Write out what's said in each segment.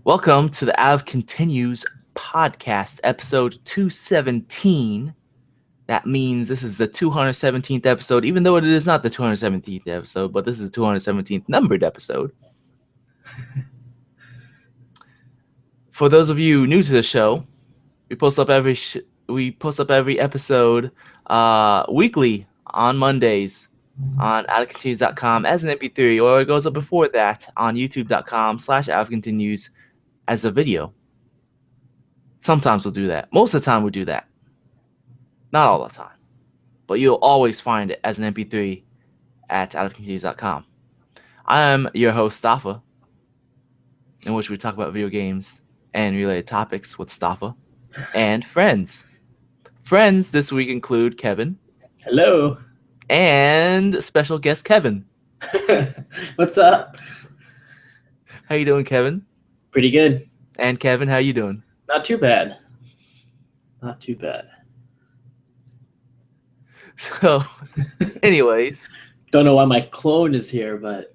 Welcome to the Av Continues podcast, episode 217. That means this is the 217th episode, even though it is not the 217th episode, but this is the 217th numbered episode. For those of you new to the show, we post up every episode weekly on Mondays on avcontinues.com as an MP3, or it goes up before that on youtube.com/avcontinues as a video. Sometimes we'll do that. Most of the time we'll do that. Not all the time. But you'll always find it as an MP3 at avcontinues.com. I am your host, Staffa, in which we talk about video games and related topics with Staffa and friends. Friends this week include Kevin. Hello. And special guest Kevin. What's up? How you doing, Kevin? Pretty good. And Kevin, how you doing? Not too bad. Not too bad. So, anyways. Don't know why my clone is here, but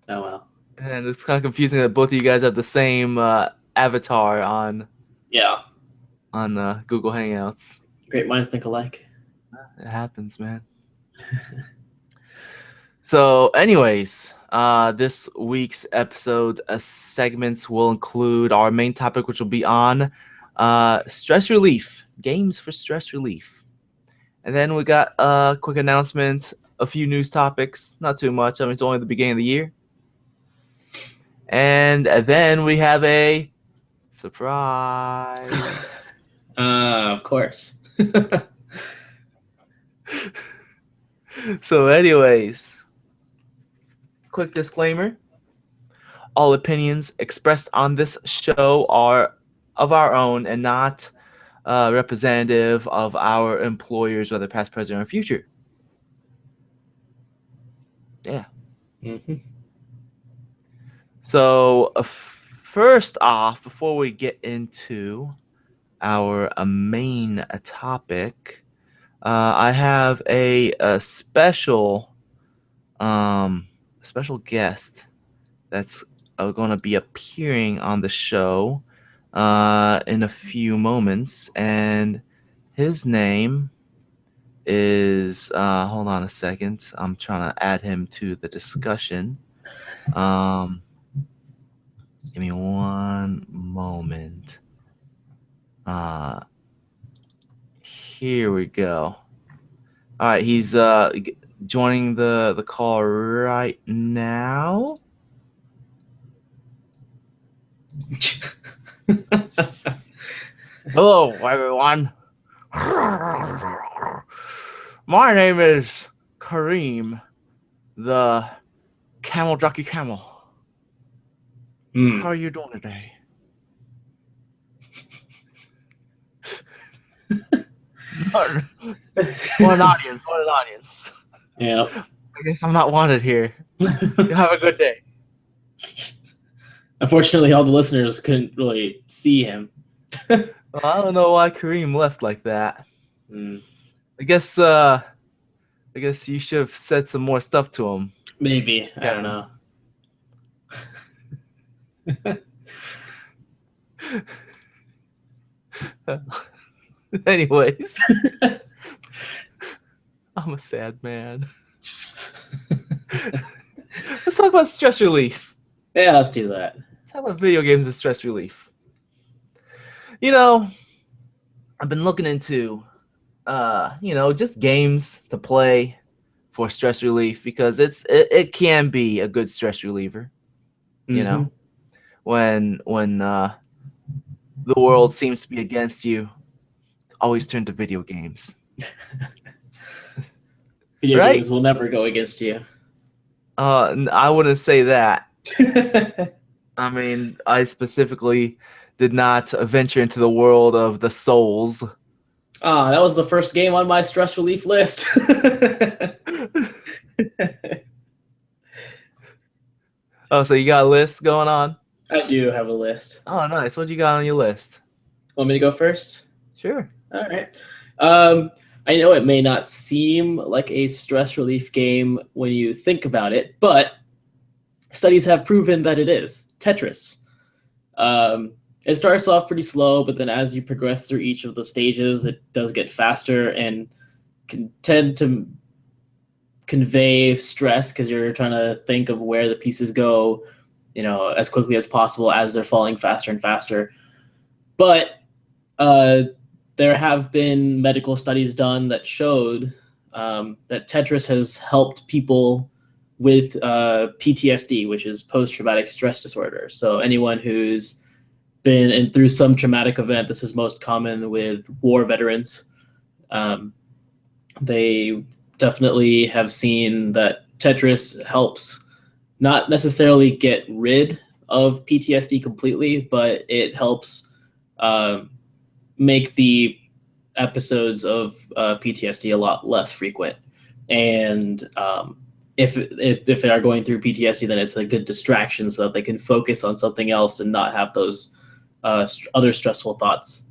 oh well. And it's kind of confusing that both of you guys have the same avatar on Google Hangouts. Great minds think alike. It happens, man. So, anyways, this week's episode segments will include our main topic, which will be on stress relief, games for stress relief. And then we got a quick announcement, a few news topics, not too much. I mean, it's only the beginning of the year. And then we have a surprise. Of course. So anyways, quick disclaimer. All opinions expressed on this show are of our own and not representative of our employers, whether past, present, or future. Yeah. Mm-hmm. So first off, before we get into our main topic, I have a special guest that's going to be appearing on the show in a few moments, and his name is hold on a second. I'm trying to add him to the discussion. Give me one moment. Here we go. All right, he's joining the call right now. Hello, everyone. My name is Kareem, the Camel Jockey Camel. How are you doing today? What an audience. Yeah. I guess I'm not wanted here. You have a good day. Unfortunately, all the listeners couldn't really see him. Well, I don't know why Kareem left like that. I guess you should have said some more stuff to him. Maybe. I don't know. Anyways, I'm a sad man. Let's talk about stress relief. Yeah, let's do that. Let's talk about video games and stress relief. You know, I've been looking into, just games to play for stress relief because it can be a good stress reliever. Mm-hmm. You know, when the world seems to be against you, always turn to video games. Video right? games will never go against you. I wouldn't say that. I mean, I specifically did not venture into the world of the Souls. That was the first game on my stress relief list. Oh, so you got a list going on? I do have a list. Oh, nice. What you got on your list? Want me to go first? Sure. All right. I know it may not seem like a stress relief game when you think about it, but studies have proven that it is. Tetris. It starts off pretty slow, but then as you progress through each of the stages, it does get faster and can tend to convey stress because you're trying to think of where the pieces go, as quickly as possible as they're falling faster and faster. But there have been medical studies done that showed that Tetris has helped people with PTSD, which is post-traumatic stress disorder. So anyone who's been through some traumatic event, this is most common with war veterans. They definitely have seen that Tetris helps not necessarily get rid of PTSD completely, but it helps make the episodes of PTSD a lot less frequent. And if they are going through PTSD, then it's a good distraction so that they can focus on something else and not have those other stressful thoughts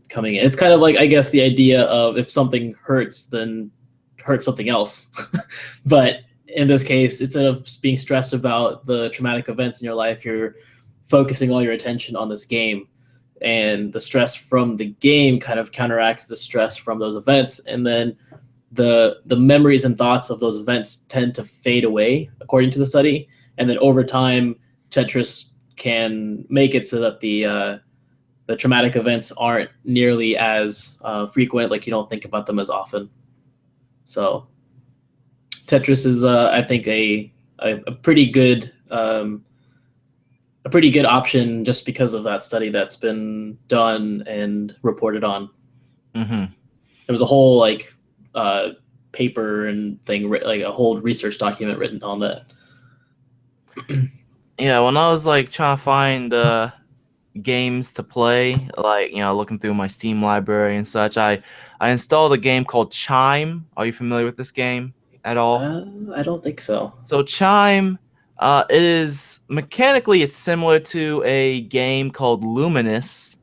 coming in. It's kind of like, I guess, the idea of if something hurts, then hurt something else. But in this case, instead of being stressed about the traumatic events in your life, you're focusing all your attention on this game. And the stress from the game kind of counteracts the stress from those events. And then the memories and thoughts of those events tend to fade away, according to the study. And then over time, Tetris can make it so that the traumatic events aren't nearly as frequent, like you don't think about them as often. So Tetris is, I think, a pretty good option just because of that study that's been done and reported on. Mm-hmm. There was a whole paper and thing, like a whole research document written on that. Yeah, when I was trying to find games to play, looking through my Steam library and such, I installed a game called Chime. Are you familiar with this game at all? I don't think so. So Chime, it is mechanically it's similar to a game called Luminous,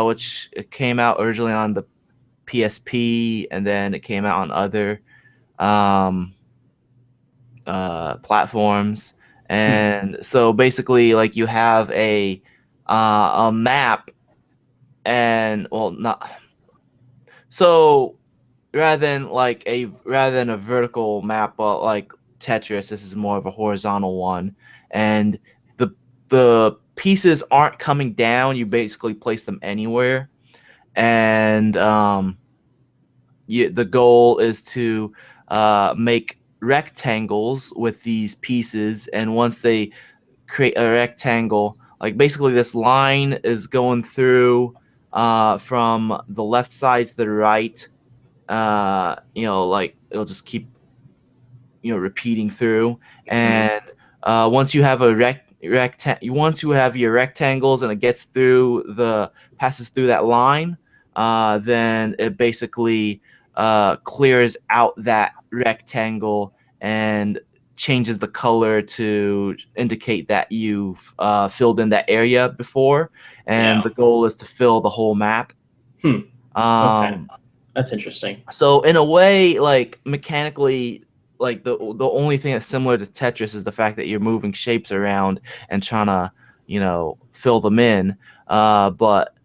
which it came out originally on the PSP, and then it came out on other platforms. And so basically, you have a map, and not so rather than a vertical map, but Tetris, this is more of a horizontal one, and the pieces aren't coming down. You basically place them anywhere, and the goal is to make rectangles with these pieces, and once they create a rectangle, basically this line is going through from the left side to the right. It'll just keep repeating through, and once you have once you have your rectangles and it passes through that line, then it basically clears out that rectangle and changes the color to indicate that you've filled in that area before, and the goal is to fill the whole map. Okay. That's interesting. So in a way, mechanically, the only thing that's similar to Tetris is the fact that you're moving shapes around and trying to fill them in. But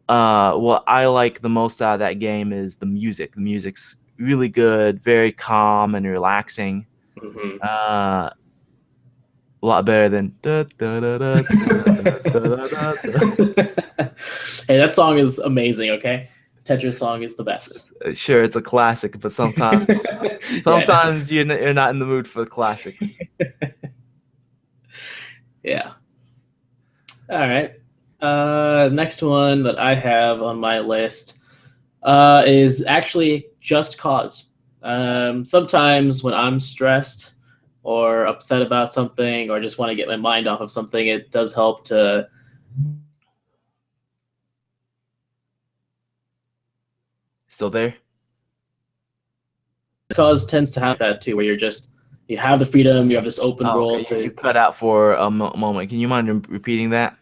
what I like the most out of that game is the music. The music's really good, very calm and relaxing. Mm-hmm. A lot better than da, da, da, da, da, da, da, da. Hey, that song is amazing. Okay, Tetris song is the best. Sure, it's a classic, but sometimes you're not in the mood for classics. Yeah. All right. Next one that I have on my list is actually Just Cause. Sometimes when I'm stressed or upset about something or just want to get my mind off of something, it does help to Still there? Cause tends to have that too, where you have the freedom, you have this open world. Okay. You cut out for a moment. Can you mind repeating that?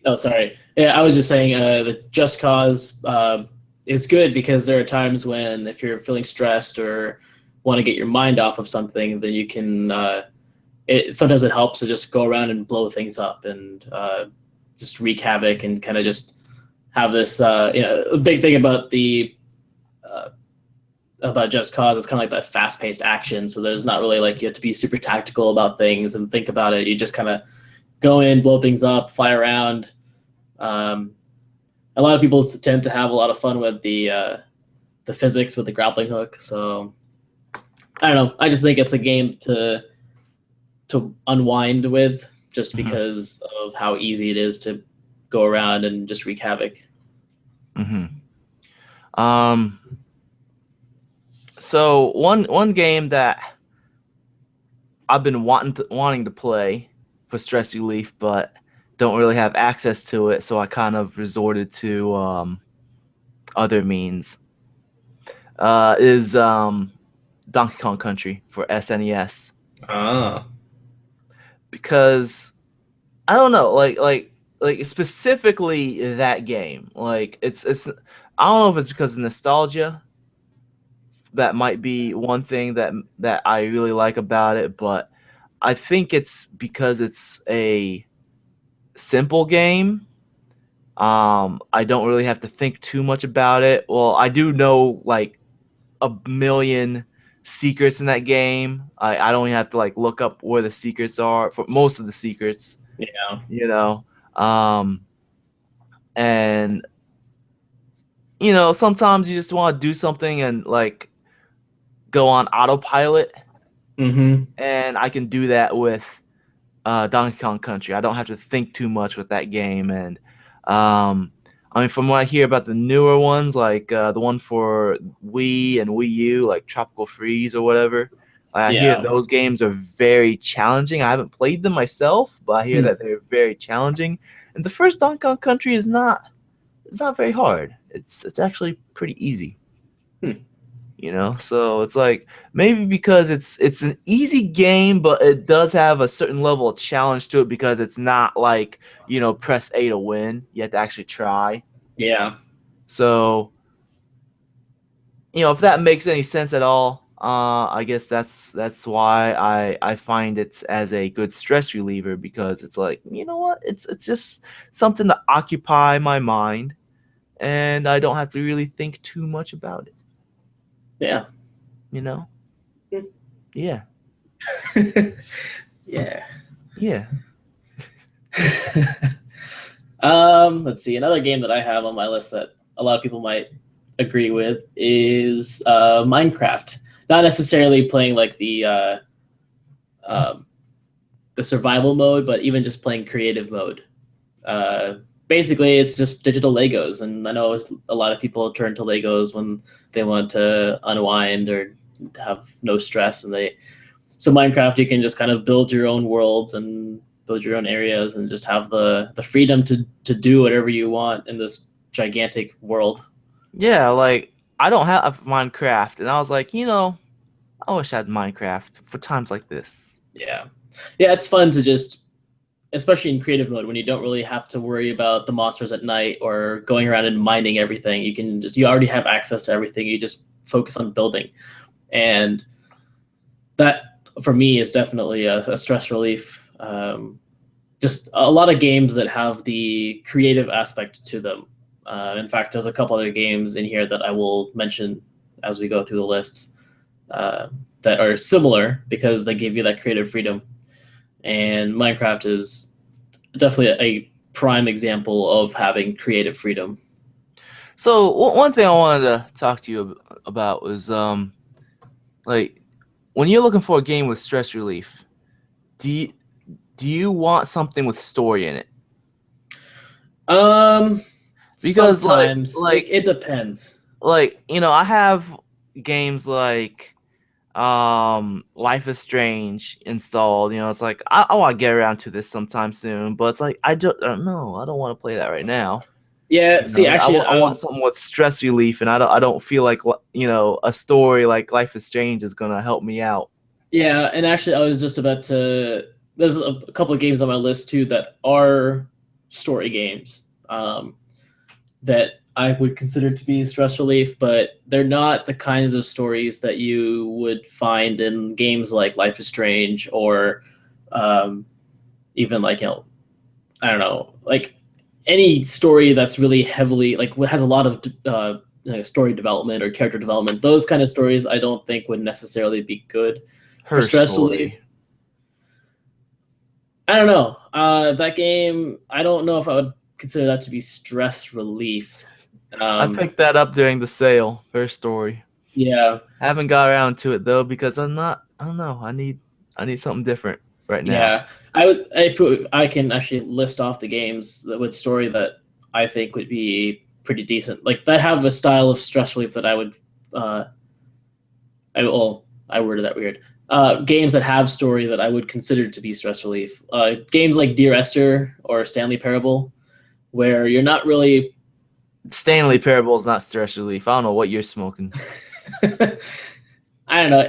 Oh, sorry. Yeah, I was just saying the Just Cause is good because there are times when if you're feeling stressed or want to get your mind off of something, then you can sometimes it helps to just go around and blow things up and just wreak havoc and kind of just have this. A big thing about the about Just Cause is kind of like that fast-paced action. So there's not really like you have to be super tactical about things and think about it. You just kind of go in, blow things up, fly around. A lot of people tend to have a lot of fun with the physics with the grappling hook. So I don't know. I just think it's a game to unwind with, just because of how easy it is to go around and just wreak havoc. So one game that I've been wanting to play for stress relief, but don't really have access to it, so I kind of resorted to other means. Is Donkey Kong Country for SNES. Because I don't know, like specifically that game. Like it's I don't know if it's because of nostalgia. That might be one thing that I really like about it, but I think it's because it's a simple game. I don't really have to think too much about it. Well, I do know like a million secrets in that game. I don't even have to like look up where the secrets are for most of the secrets. Yeah. You know, and you know sometimes you just want to do something and like go on autopilot, and I can do that with Donkey Kong Country. I don't have to think too much with that game, and I mean, from what I hear about the newer ones, like the one for Wii and Wii U, like Tropical Freeze or whatever, I hear those games are very challenging. I haven't played them myself, but I hear that they're very challenging. And the first Donkey Kong Country is not very hard. It's actually pretty easy. You know, so it's like maybe because it's an easy game, but it does have a certain level of challenge to it because it's not like, you know, press A to win. You have to actually try. Yeah. So, you know, if that makes any sense at all, I guess that's why I find it as a good stress reliever, because it's like, you know what, it's just something to occupy my mind, and I don't have to really think too much about it. Yeah. You know? Yeah. Yeah. Yeah. Let's see. Another game that I have on my list that a lot of people might agree with is Minecraft. Not necessarily playing like the survival mode, but even just playing creative mode. Basically, it's just digital Legos, and I know a lot of people turn to Legos when they want to unwind or have no stress, and so Minecraft, you can just kind of build your own worlds and build your own areas and just have the freedom to do whatever you want in this gigantic world. Yeah, like I don't have Minecraft, and I was like, you know, I wish I had Minecraft for times like this. Yeah, it's fun to just, especially in creative mode, when you don't really have to worry about the monsters at night or going around and mining everything. You already have access to everything. You just focus on building, and that for me is definitely a stress relief. Just a lot of games that have the creative aspect to them. In fact, there's a couple other games in here that I will mention as we go through the lists that are similar because they give you that creative freedom. And Minecraft is definitely a prime example of having creative freedom. So one thing I wanted to talk to you about was like when you're looking for a game with stress relief, do you want something with story in it? Because sometimes like it depends. Like, you know, I have games like Life is Strange installed. You know, it's like I want to get around to this sometime soon, but it's like I don't know. I don't want to play that right now. Yeah, You see, know, actually, I want something with stress relief, and I don't feel like, you know, a story like Life is Strange is gonna help me out. Yeah, and actually, I was just about to. There's a couple of games on my list too that are story games that I would consider to be stress relief, but they're not the kinds of stories that you would find in games like Life is Strange or Even like I don't know, like any story that's really heavily like has a lot of story development or character development. Those kind of stories I don't think would necessarily be good for Her stress relief. story. I don't know. That game, I don't know if I would consider that to be stress relief. I picked that up during the sale. Her story. Yeah, Haven't got around to it though because I'm not. I don't know. I need something different right now. yeah. I would if I can actually list off the games that with story that I think would be pretty decent, like that have a style of stress relief that I would. I worded that weird. Games that have story that I would consider to be stress relief. Games like Dear Esther or Stanley Parable, where you're not really. Stanley Parable is not stress relief. I don't know what you're smoking. I don't know.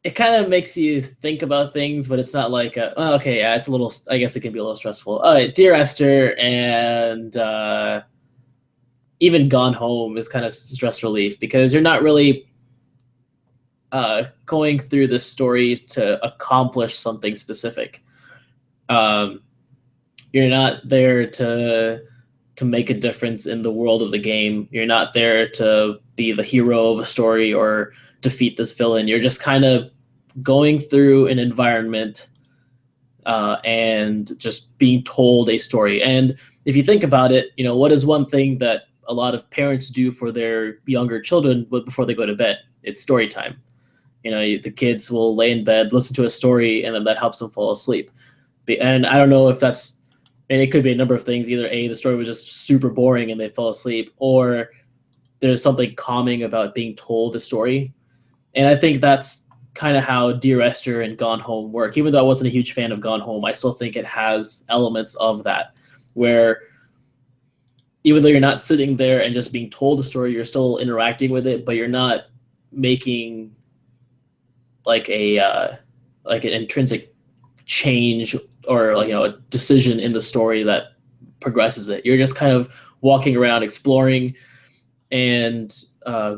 It kind of makes you think about things, but it's not like okay, yeah, it's a little. I guess it can be a little stressful. Dear Esther and even Gone Home is kind of stress relief because you're not really going through the story to accomplish something specific. Um, you're not there to make a difference in the world of the game. You're not there to be the hero of a story or defeat this villain. You're just kind of going through an environment and just being told a story. And if you think about it, what is one thing that a lot of parents do for their younger children before they go to bed? It's story time. The kids will lay in bed, listen to a story, and then that helps them fall asleep. And I don't know if that's, and it could be a number of things. Either A, the story was just super boring and they fell asleep, or there's something calming about being told a story. And I think that's kind of how Dear Esther and Gone Home work. Even though I wasn't a huge fan of Gone Home, I still think it has elements of that, where even though you're not sitting there and just being told a story, you're still interacting with it, but you're not making like an intrinsic change or a decision in the story that progresses it. You're just kind of walking around exploring and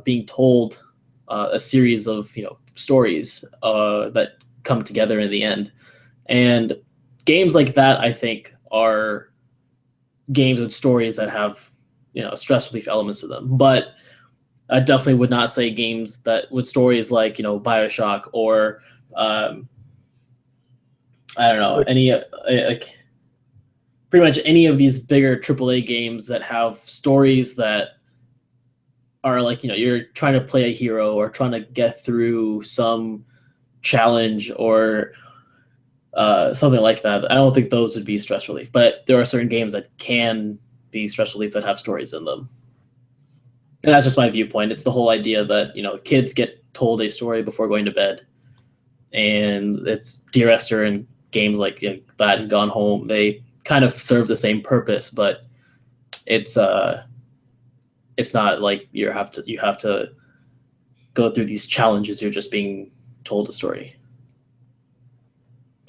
being told a series of stories that come together in the end. And games like that, I think, are games with stories that have stress relief elements to them. But I definitely would not say games that with stories like BioShock or I don't know, any like pretty much any of these bigger AAA games that have stories that are like you're trying to play a hero or trying to get through some challenge or something like that. I don't think those would be stress relief, but there are certain games that can be stress relief that have stories in them. And that's just my viewpoint. It's the whole idea that kids get told a story before going to bed, and it's Dear Esther and games like that and Gone Home. They kind of serve the same purpose, but it's not like you have to go through these challenges. You're just being told a story.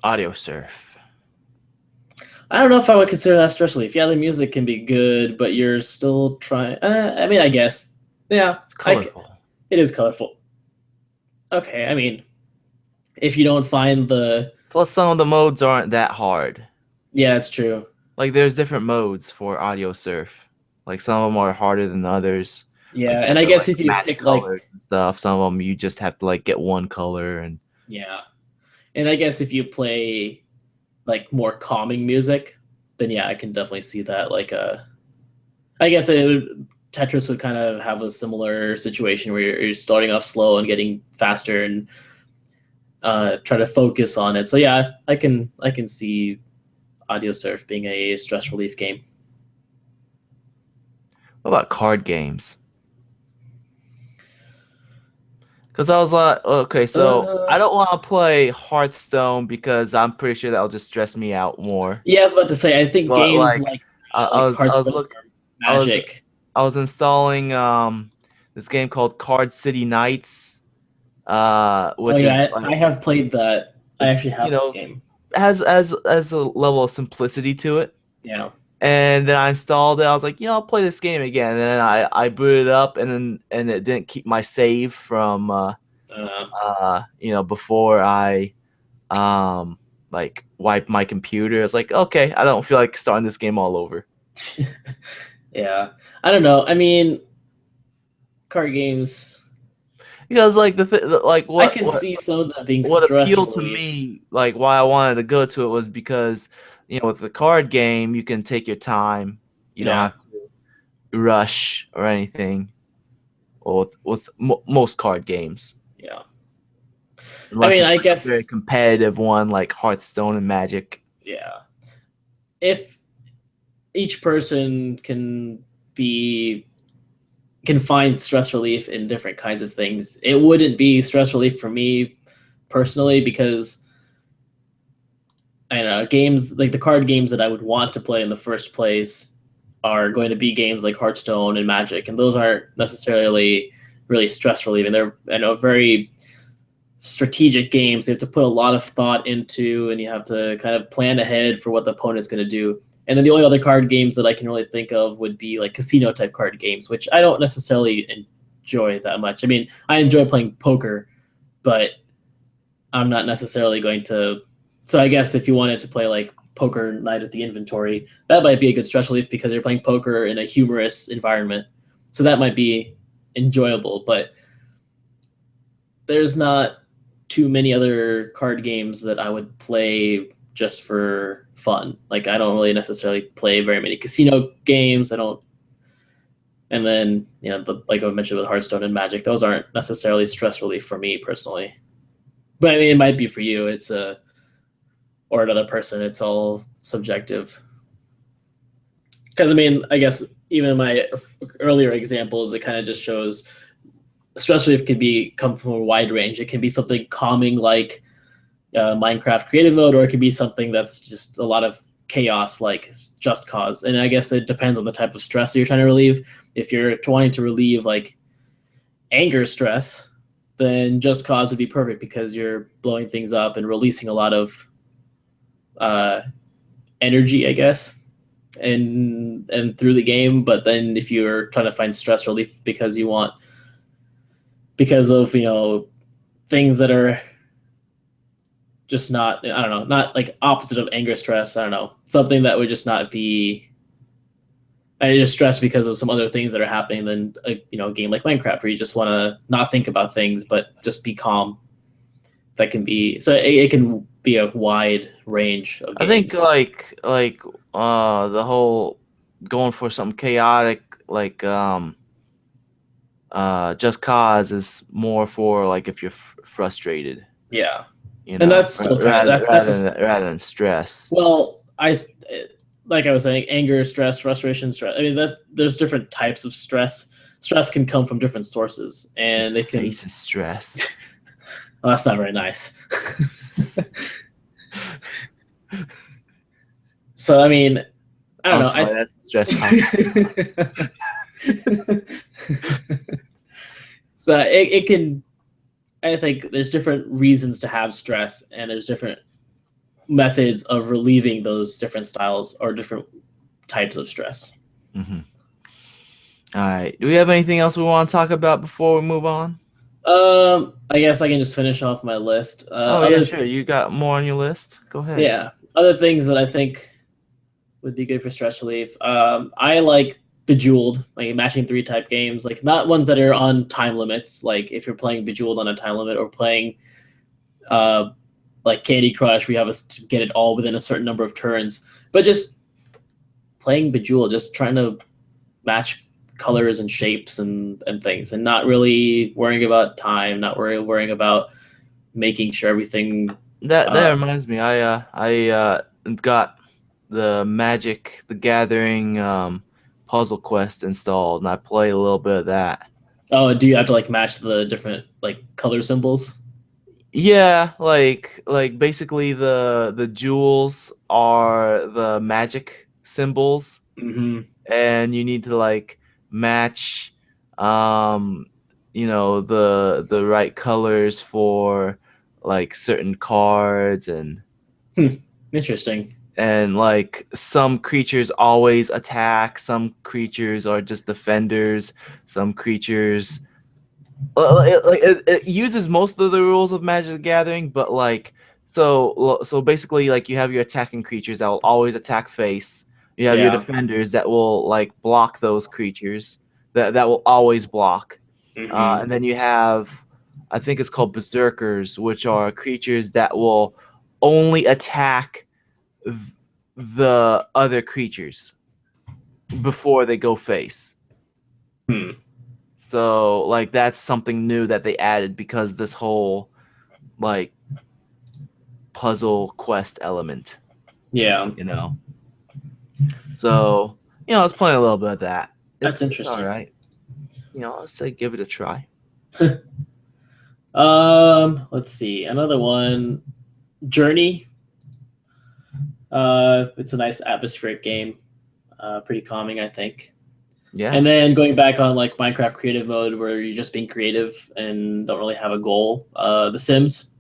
Audiosurf. I don't know if I would consider that stress relief. Yeah, the music can be good, but you're still trying. I mean, I guess. Yeah, It's colorful. It is colorful. Okay, I mean, if you don't find the. Plus, some of the modes aren't that hard. Yeah, it's true. Like, there's different modes for Audiosurf. Like, some of them are harder than others. Yeah, like, and I guess like, if you match pick colors and stuff, some of them you just have to like get one color and. Yeah, and I guess if you play like more calming music, then yeah, I can definitely see that. Like I guess Tetris would kind of have a similar situation where you're starting off slow and getting faster and try to focus on it. So yeah, I can see Audiosurf being a stress relief game. What about card games? Because I was like, okay, so I don't want to play Hearthstone because I'm pretty sure that'll just stress me out more. Yeah, I was about to say, I think But games like, like I was Hearthstone look, or Magic. I was installing this game called Card City Nights, which is like, I have played that. I actually it's have that game. has a level of simplicity to it. Yeah. And then I installed it. I was like, I'll play this game again. And then I booted it up, and it didn't keep my save from before I like wipe my computer. It's like, okay, I don't feel like starting this game all over. Yeah, I don't know. I mean, card games. Because like like I can see some of that being what stress appealed to relief. me, like why I wanted to go to it, was because with the card game you can take your time. You don't Yeah, have to rush or anything. Or with most card games, yeah. I unless mean, it's I like a very guess, competitive one like Hearthstone and Magic. yeah. If each person be can find stress relief in different kinds of things, it wouldn't be stress relief for me personally because I don't know, games like the card games that I would want to play in the first place are going to be games like Hearthstone and Magic, and those aren't necessarily really stress relieving. They're very strategic games. You have to put a lot of thought into, and you have to kind of plan ahead for what the opponent's going to do. And then the only other card games that I can really think of would be like casino type card games, which I don't necessarily enjoy that much. I mean, I enjoy playing poker, but I'm not necessarily going to. So I guess if you wanted to play like Poker Night at the Inventory, that might be a good stress relief because you're playing poker in a humorous environment. So that might be enjoyable, but there's not too many other card games that I would play just for fun. Like I don't really necessarily play very many casino games. I don't. And then like I mentioned with Hearthstone and Magic, those aren't necessarily stress relief for me personally. But I mean, it might be for you. It's a or another person. It's all subjective. Because I mean, I guess even in my earlier examples, it kind of just shows stress relief can come from a wide range. It can be something calming like Minecraft creative mode, or it could be something that's just a lot of chaos like Just Cause. And I guess it depends on the type of stress that you're trying to relieve. If you're wanting to relieve like anger stress, then Just Cause would be perfect because you're blowing things up and releasing a lot of energy, I guess, and through the game. But then if you're trying to find stress relief because of things that are just not, I don't know, not like opposite of anger stress, I don't know, something that would just not be, I just stress because of some other things that are happening than a game like Minecraft where you just want to not think about things but just be calm. That can be, so it can be a wide range of I think games. the whole going for something chaotic like Just Cause is more for like if you're frustrated, Yeah, and that's still kind of that's just, rather than stress. well, like I was saying, anger, stress, frustration, stress. I mean that there's different types of stress. Stress can come from different sources, and it can. Face is stress. Well, that's not very nice. So I mean, I don't I'm know. sorry, that's stress. So it can. I think there's different reasons to have stress, and there's different methods of relieving those different styles or different types of stress. Mm-hmm. All right. Do we have anything else we want to talk about before we move on? I guess I can just finish off my list. Oh yeah, sure. You got more on your list? Go ahead. Yeah, other things that I think would be good for stress relief. I like Bejeweled, like matching 3 type games, like not ones that are on time limits. Like if you're playing Bejeweled on a time limit, or playing like Candy Crush, we have to get it all within a certain number of turns. But just playing Bejeweled, just trying to match colors and shapes and things, and not really worrying about time, not worrying about making sure everything. That reminds me. I got the Magic the Gathering Puzzle Quest installed, and I play a little bit of that. Oh, do you have to like match the different like color symbols? Yeah, like basically the jewels are the magic symbols, Mm-hmm. and you need to like match um the right colors for like certain cards, Interesting. and like some creatures always attack, some creatures are just defenders, some creatures it uses most of the rules of Magic the Gathering, but like So basically, like, you have your attacking creatures that will always attack face. You have your Yeah. defenders that will like block those creatures that will always block. Hmm. And then you have, I think it's called berserkers, which are creatures that will only attack th- the other creatures before they go face. Hmm. So like that's something new that they added because this whole like puzzle quest element, Yeah. you know. So, I was playing a little bit of that. That's It's all interesting. right. I'll say give it a try. Let's see. Another one, Journey. It's a nice atmospheric game. Pretty calming, I think. Yeah. And then going back on like Minecraft creative mode where you're just being creative and don't really have a goal. The Sims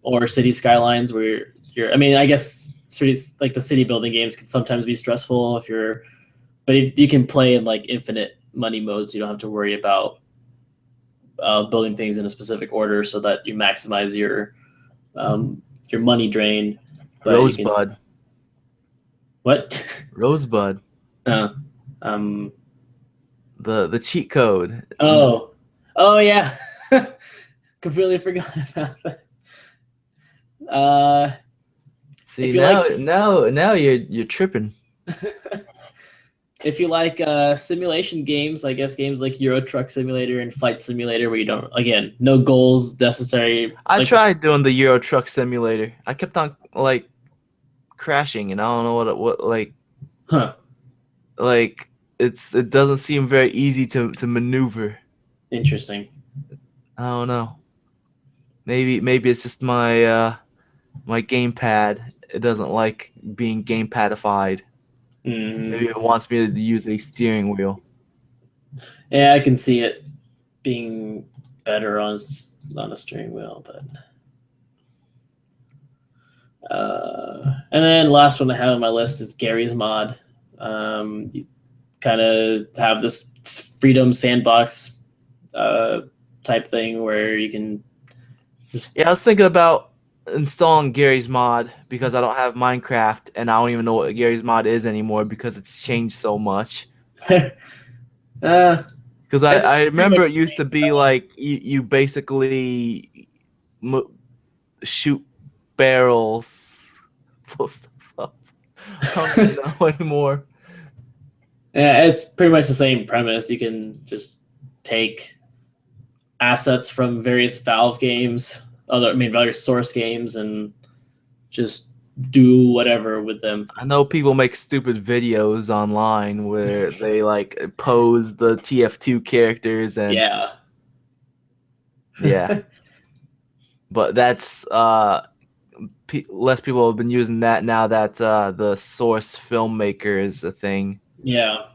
or City Skylines where I mean, I guess cities like the city building games can sometimes be stressful but if you can play in like infinite money modes, you don't have to worry about building things in a specific order so that you maximize your money drain. But you can Rosebud. what? Rosebud. uh, um. The cheat code. Oh. Oh yeah. Completely forgot about that. Uh, See, if you like, now you're tripping. if you like simulation games, I guess games like Euro Truck Simulator and Flight Simulator, where you don't, again, no goals necessary. I Like, tried doing the Euro Truck Simulator. I kept on like crashing, and I don't know what huh? like it doesn't seem very easy to maneuver. Interesting. I don't know. Maybe it's just my gamepad. It doesn't like being gamepadified. Maybe Mm, it wants me to use a steering wheel. yeah, I can see it being better on a steering wheel, but. And then last one I have on my list is Gary's Mod. You kind of have this freedom sandbox type thing where you can just Yeah, I was thinking about installing Gary's Mod because I don't have Minecraft and I don't even know what Gary's Mod is anymore because it's changed so much. uh, Because it's I pretty much remember it used to be like you basically shoot barrels, blow stuff up. I don't even know anymore. yeah, it's pretty much the same premise. You can just take assets from various Valve games, various Source games, and just do whatever with them. I know people make stupid videos online where they like pose the TF2 characters and Yeah. yeah, but that's less people have been using that now that the Source filmmaker is a thing. Yeah.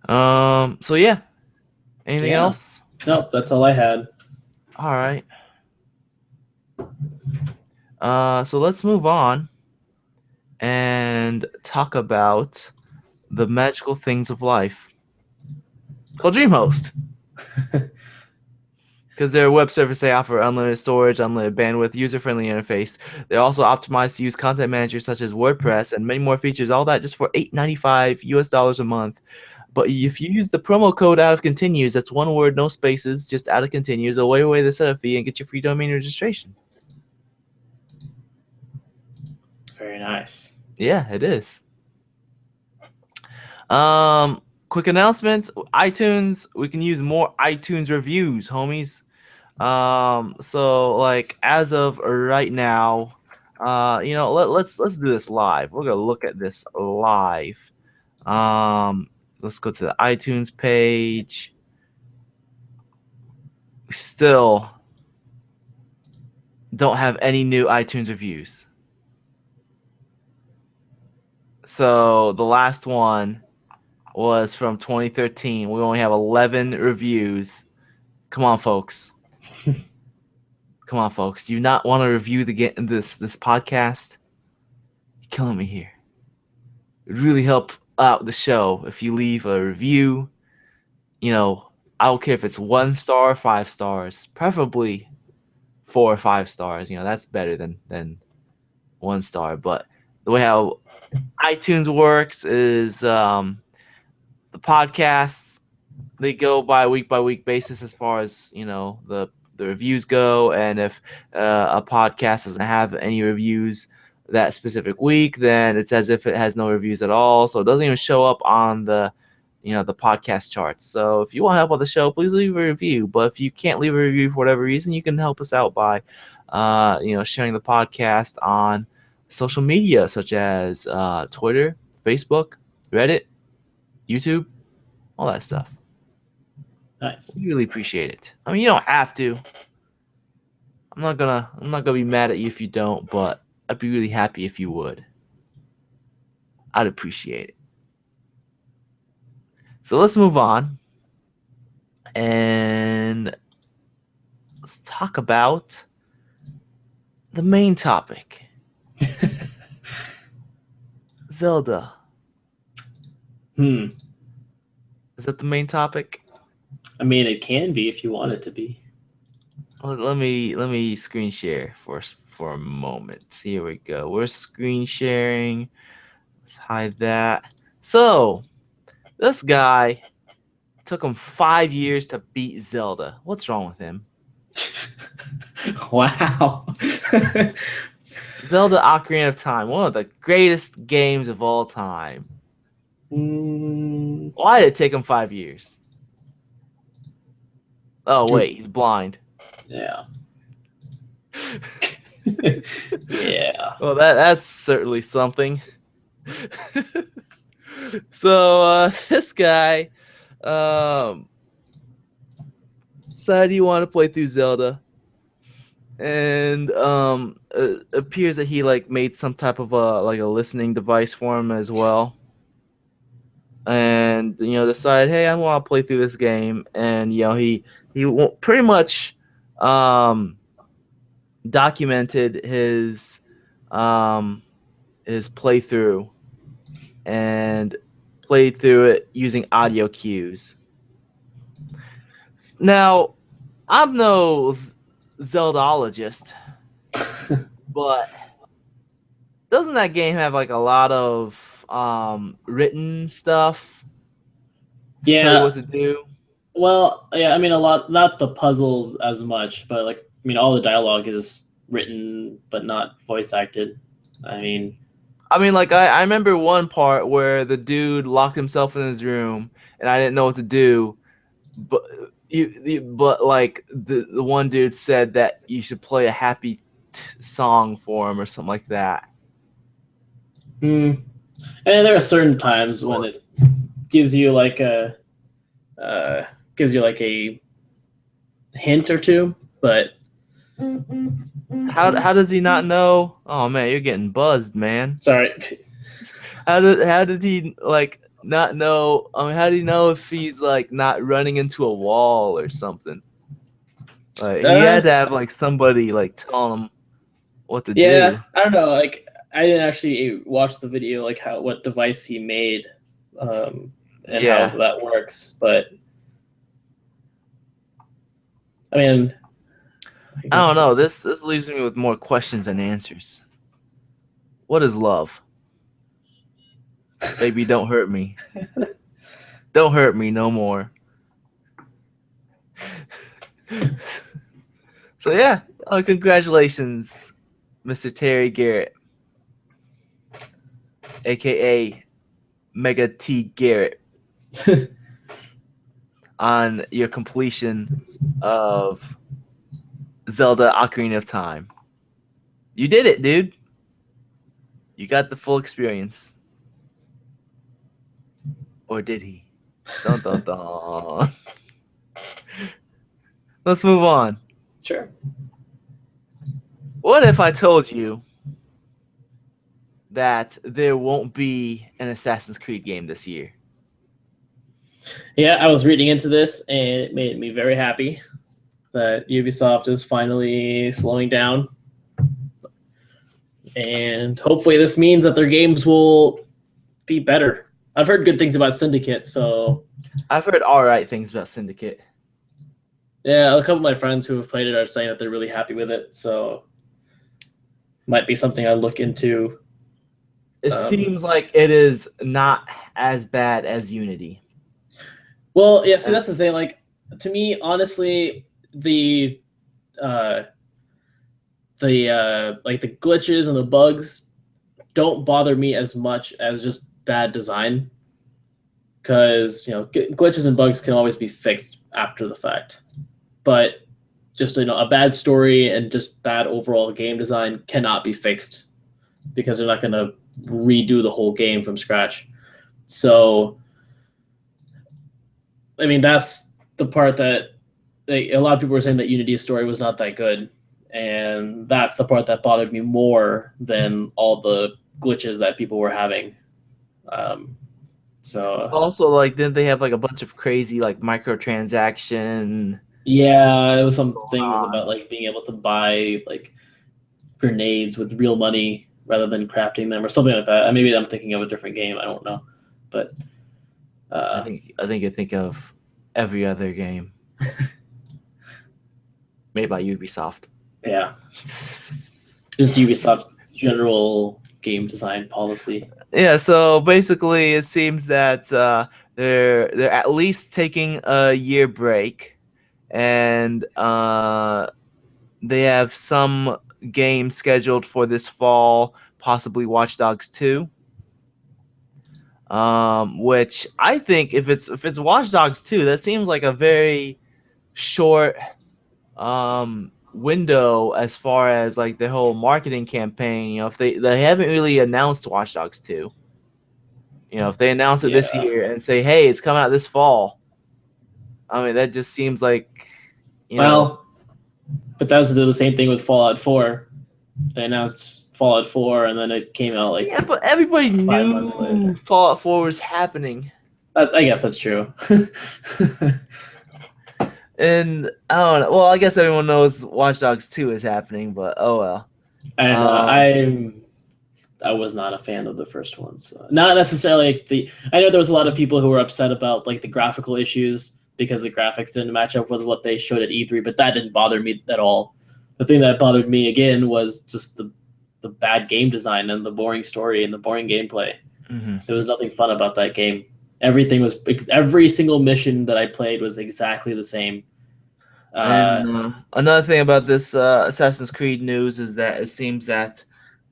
So yeah, anything Yeah. else? Nope, that's all I had. All right. So let's move on and talk about the magical things of life called DreamHost. Because their web service, they offer unlimited storage, unlimited bandwidth, user-friendly interface. They're also optimized to use content managers such as WordPress and many more features. All that just for $8.95 US a month. But if you use the promo code out of continues, that's one word, no spaces, just out of continues, away the setup fee and get your free domain registration. Very nice. Yeah, it is. Quick announcement: iTunes. We can use more iTunes reviews, homies. So like as of right now, let's do this live. We're gonna look at this live. Let's go to the iTunes page. We still don't have any new iTunes reviews. So the last one was from 2013. We only have 11 reviews. Come on, folks. Come on, folks. Do you not want to review this podcast? You're killing me here. It would really help out the show if you leave a review. I don't care if it's 1 star or 5 stars, preferably 4 or 5 stars. That's better than 1 star. But the way how iTunes works is the podcasts, they go by week basis as far as the reviews go, and if a podcast doesn't have any reviews that specific week, then it's as if it has no reviews at all, so it doesn't even show up on the the podcast charts. So if you want to help out the show, please leave a review. But if you can't leave a review for whatever reason, you can help us out by sharing the podcast on social media such as Twitter, Facebook, Reddit, YouTube, all that stuff. Nice. We really appreciate it. I mean, you don't have to. I'm not gonna be mad at you if you don't, but I'd be really happy if you would. I'd appreciate it. So let's move on and let's talk about the main topic. Zelda. Is that the main topic? I mean, it can be if you want it to be. Well, let me screen share for a moment. Here we go. We're screen sharing. Let's hide that. So, this guy took him 5 years to beat Zelda. What's wrong with him? Wow. Zelda Ocarina of Time, one of the greatest games of all time. Why did it take him 5 years? Oh, wait, he's blind. Yeah. Yeah. Well, that's certainly something. So, this guy decided he wanted to play through Zelda. And it appears that he made some type of a listening device for him as well. And decided, hey, I want to play through this game. And he pretty much documented his playthrough and played through it using audio cues. Now, I'm no Zeldologist, but doesn't that game have a lot of written stuff? Yeah. Tell you what to do. Well, yeah, I mean a lot, not the puzzles as much, but all the dialogue is written but not voice acted. I mean, I remember one part where the dude locked himself in his room and I didn't know what to do, but the one dude said that you should play a happy song for him or something like that. And there are certain times when it gives you a hint or two, but how does he not know? Oh man, you're getting buzzed, man. Sorry. How did he not know? I mean, how do you know if he's not running into a wall or something? He had to have somebody telling him what to do. Yeah, I don't know. I didn't actually watch the video what device he made, and how that works. But I mean, I don't know. This leaves me with more questions than answers. What is love? Baby, don't hurt me. Don't hurt me no more. So yeah, congratulations, Mr. Terry Garrett, aka Mega T Garrett, on your completion of Zelda Ocarina of Time. You did it, dude. You got the full experience. Or did he? Dun dun dun. Let's move on. Sure. What if I told you that there won't be an Assassin's Creed game this year? Yeah, I was reading into this, and it made me very happy that Ubisoft is finally slowing down. And hopefully this means that their games will be better. I've heard good things about Syndicate, so... I've heard all right things about Syndicate. Yeah, a couple of my friends who have played it are saying that they're really happy with it, so might be something I look into. It seems like it is not as bad as Unity. Well, yeah, see, that's the thing. Like, to me, honestly, the like the glitches and the bugs don't bother me as much as just bad design, because glitches and bugs can always be fixed after the fact, but just a bad story and just bad overall game design cannot be fixed because they're not going to redo the whole game from scratch. So I mean, that's the part that a lot of people were saying that Unity's story was not that good, and that's the part that bothered me more than all the glitches that people were having. So also, like, didn't they have like a bunch of crazy like microtransaction? yeah, it was some things about like being able to buy like grenades with real money rather than crafting them or something like that. Maybe I'm thinking of a different game. I don't know, but I think you think of every other game made by Ubisoft. Yeah, just Ubisoft's general game design policy. Yeah, so basically, it seems that they're at least taking a year break, and they have some games scheduled for this fall, possibly Watch Dogs 2. Which I think if it's Watch Dogs 2, that seems like a very short window as far as like the whole marketing campaign. If they haven't really announced Watch Dogs 2. If they announce it this year and say, hey, it's coming out this fall, I mean, that just seems like, but Bethesda did the same thing with Fallout 4. They announced Fallout 4, and then it came out like but everybody knew Fallout 4 was happening. I guess that's true. And I don't know. Well, I guess everyone knows Watch Dogs 2 is happening, but oh well. And I was not a fan of the first one. So not necessarily I know there was a lot of people who were upset about like the graphical issues because the graphics didn't match up with what they showed at E3, but that didn't bother me at all. The thing that bothered me again was just the bad game design and the boring story and the boring gameplay. Mm-hmm. There was nothing fun about that game. Every single mission that I played was exactly the same. And another thing about this Assassin's Creed news is that it seems that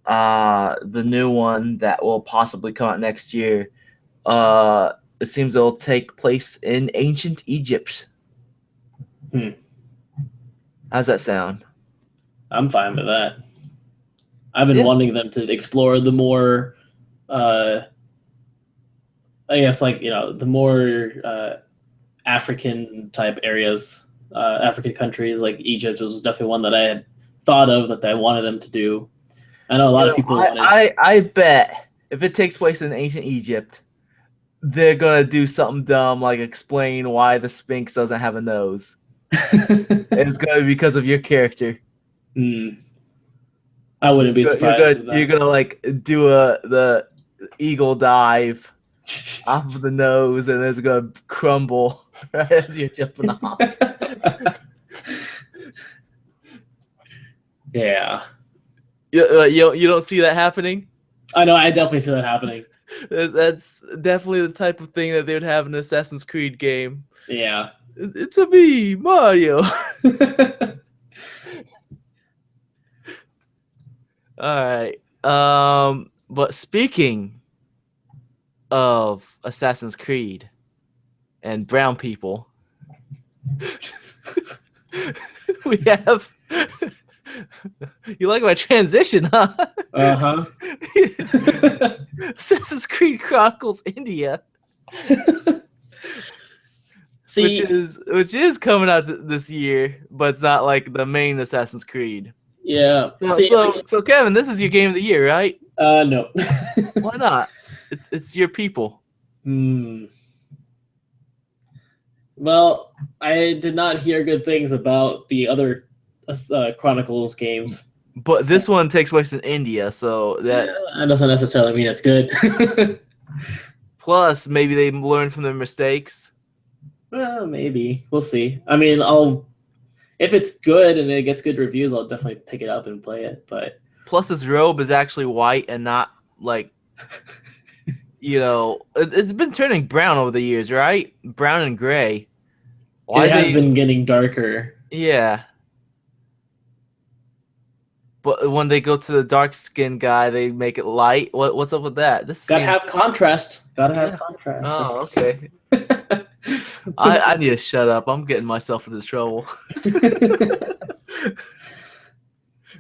the new one that will possibly come out next year, it seems it'll take place in ancient Egypt. How's that sound? I'm fine with that. I've been wanting them to explore the more, I guess, like, the more African type areas, African countries, like Egypt was definitely one that I had thought of that I wanted them to do. I know a lot of people I bet if it takes place in ancient Egypt, they're going to do something dumb like explain why the Sphinx doesn't have a nose. It's going to be because of your character. I wouldn't be surprised. You're gonna like do the eagle dive off of the nose, and it's gonna crumble right as you're jumping off. Yeah. You don't see that happening? I know. I definitely see that happening. That's definitely the type of thing that they would have in an Assassin's Creed game. Yeah. It's a me, Mario. All right. But speaking of Assassin's Creed and brown people, we have. You like my transition, huh? Assassin's Creed Chronicles India. See, which is coming out this year, but it's not like the main Assassin's Creed. Yeah. So Kevin, this is your game of the year, right? No. Why not? It's your people. Well, I did not hear good things about the other Chronicles games. But this one takes place in India, so that doesn't necessarily mean it's good. Plus, maybe they learn from their mistakes. Well, maybe. We'll see. I mean, I'll if it's good and it gets good reviews, I'll definitely pick it up and play it. But Plus, his robe is actually white and not like it's been turning brown over the years, right? Brown and gray. Why it has they? been getting darker. Yeah. But when they go to the dark skin guy, they make it light. What's up with that? This Gotta seems. have contrast. Gotta have Yeah. contrast. Oh, okay. I need to shut up. I'm getting myself into trouble.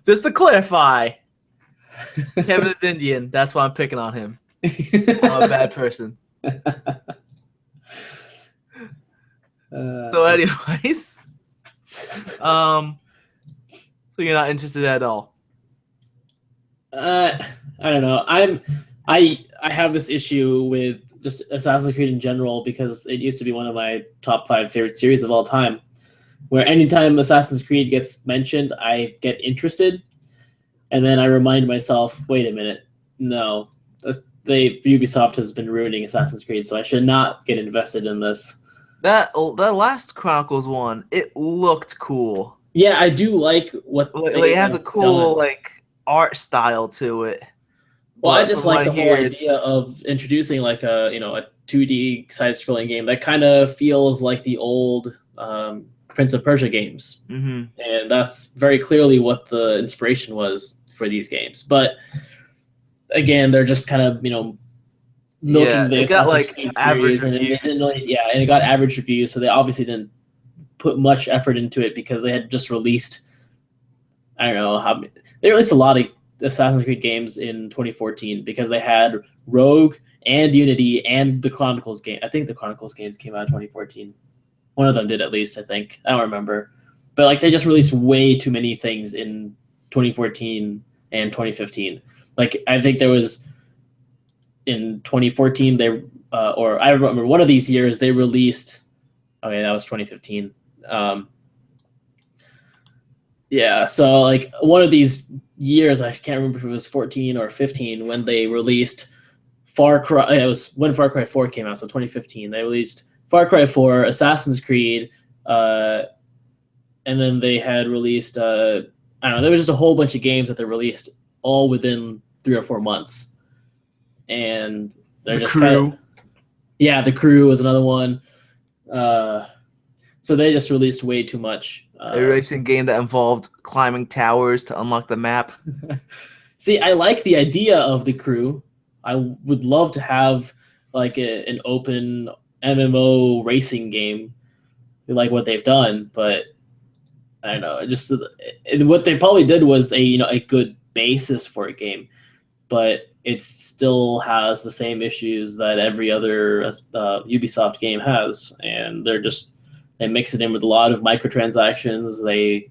Just to clarify, Kevin is Indian. That's why I'm picking on him. I'm a bad person. So, anyways, so you're not interested at all. I don't know. I have this issue with just Assassin's Creed in general because it used to be one of my top 5 favorite series of all time. Where anytime Assassin's Creed gets mentioned, I get interested, and then I remind myself, wait a minute, no, Ubisoft has been ruining Assassin's Creed, so I should not get invested in this. That last Chronicles one, it looked cool. Yeah, I do like what it has a cool art style to it. Well, I just like the whole idea of introducing like a 2D side-scrolling game that kind of feels like the old Prince of Persia games, and that's very clearly what the inspiration was for these games. But again, they're just kind of milking the Assassin's Creed series, and it got average reviews. So they obviously didn't put much effort into it because they had just released. I don't know how they released a lot of Assassin's Creed games in 2014 because they had Rogue and Unity and the Chronicles game. I think the Chronicles games came out in 2014. One of them did, at least, I think. I don't remember. But like they just released way too many things in 2014 and 2015. Like I think there was in 2014 or I remember one of these years they released. Okay, that was 2015. Yeah, so like one of these years, I can't remember if it was 14 or 15 when they released Far Cry. It was when Far Cry 4 came out, so 2015. They released Far Cry 4, Assassin's Creed, and then they had released I don't know. There was just a whole bunch of games that they released all within 3 or 4 months, and they're just kind of The Crew was another one. So they just released way too much. A racing game that involved climbing towers to unlock the map. See, I like the idea of The Crew. I would love to have like an open MMO racing game, like what they've done. But I don't know. Just what they probably did was a good basis for a game, but it still has the same issues that every other Ubisoft game has, and they mix it in with a lot of microtransactions. They,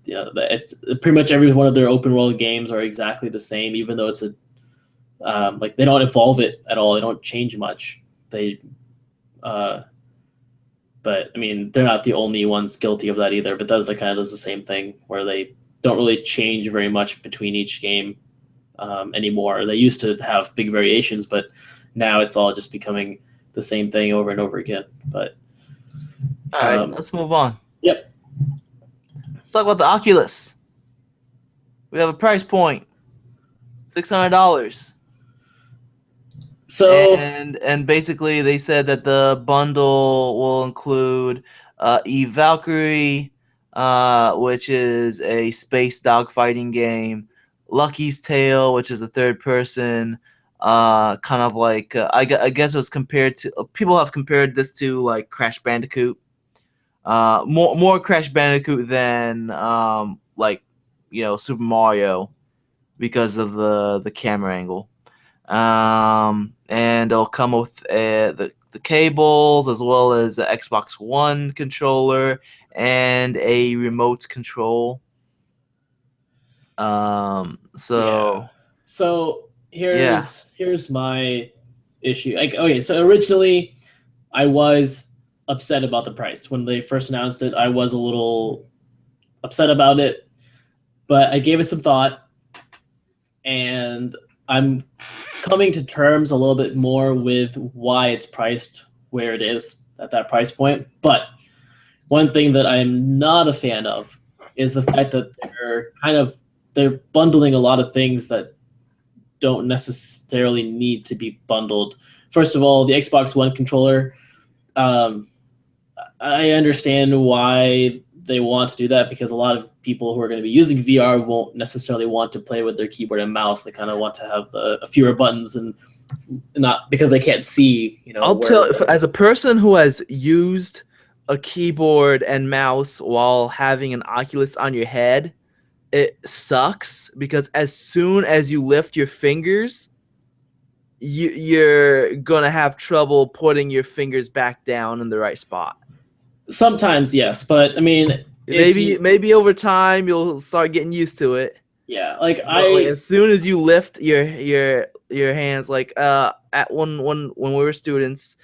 it's pretty much every one of their open world games are exactly the same, even though it's like they don't evolve it at all. They don't change much. But I mean, they're not the only ones guilty of that either. But Bethesda kind of does the same thing, where they don't really change very much between each game anymore. They used to have big variations, but now it's all just becoming the same thing over and over again. But all right, let's move on. Yep. Let's talk about the Oculus. We have a price point, $600. So and basically they said that the bundle will include Eve Valkyrie, which is a space dogfighting game, Lucky's Tale, which is a third person, kind of like I guess it was compared to people have compared this to like Crash Bandicoot. More Crash Bandicoot than Super Mario because of the camera angle. And it'll come with the cables as well as the Xbox One controller and a remote control. So here's my issue. Like, okay, so originally I was upset about the price when they first announced it. I was a little upset about it, but I gave it some thought, and I'm coming to terms a little bit more with why it's priced where it is at that price point. But One thing that I'm not a fan of is the fact that they're bundling a lot of things that don't necessarily need to be bundled. First of all, the Xbox One controller, I understand why they want to do that, because a lot of people who are going to be using VR won't necessarily want to play with their keyboard and mouse. They kind of want to have fewer buttons, and not because they can't see. I'll tell as a person who has used a keyboard and mouse while having an Oculus on your head, it sucks because as soon as you lift your fingers, you're gonna have trouble putting your fingers back down in the right spot. Sometimes, yes, but I mean, maybe over time you'll start getting used to it. Yeah, like as soon as you lift your hands, like at when we were students,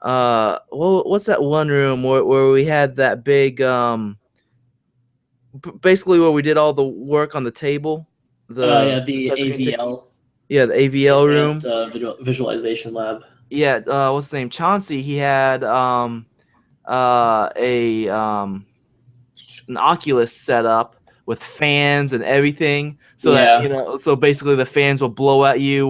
well, what's that one room where we had that big basically where we did all the work on the table, the AVL. Yeah, the AVL room. Visualization lab. Yeah, what's his name? Chauncey. He had an Oculus set up with fans and everything, so that so basically the fans will blow at you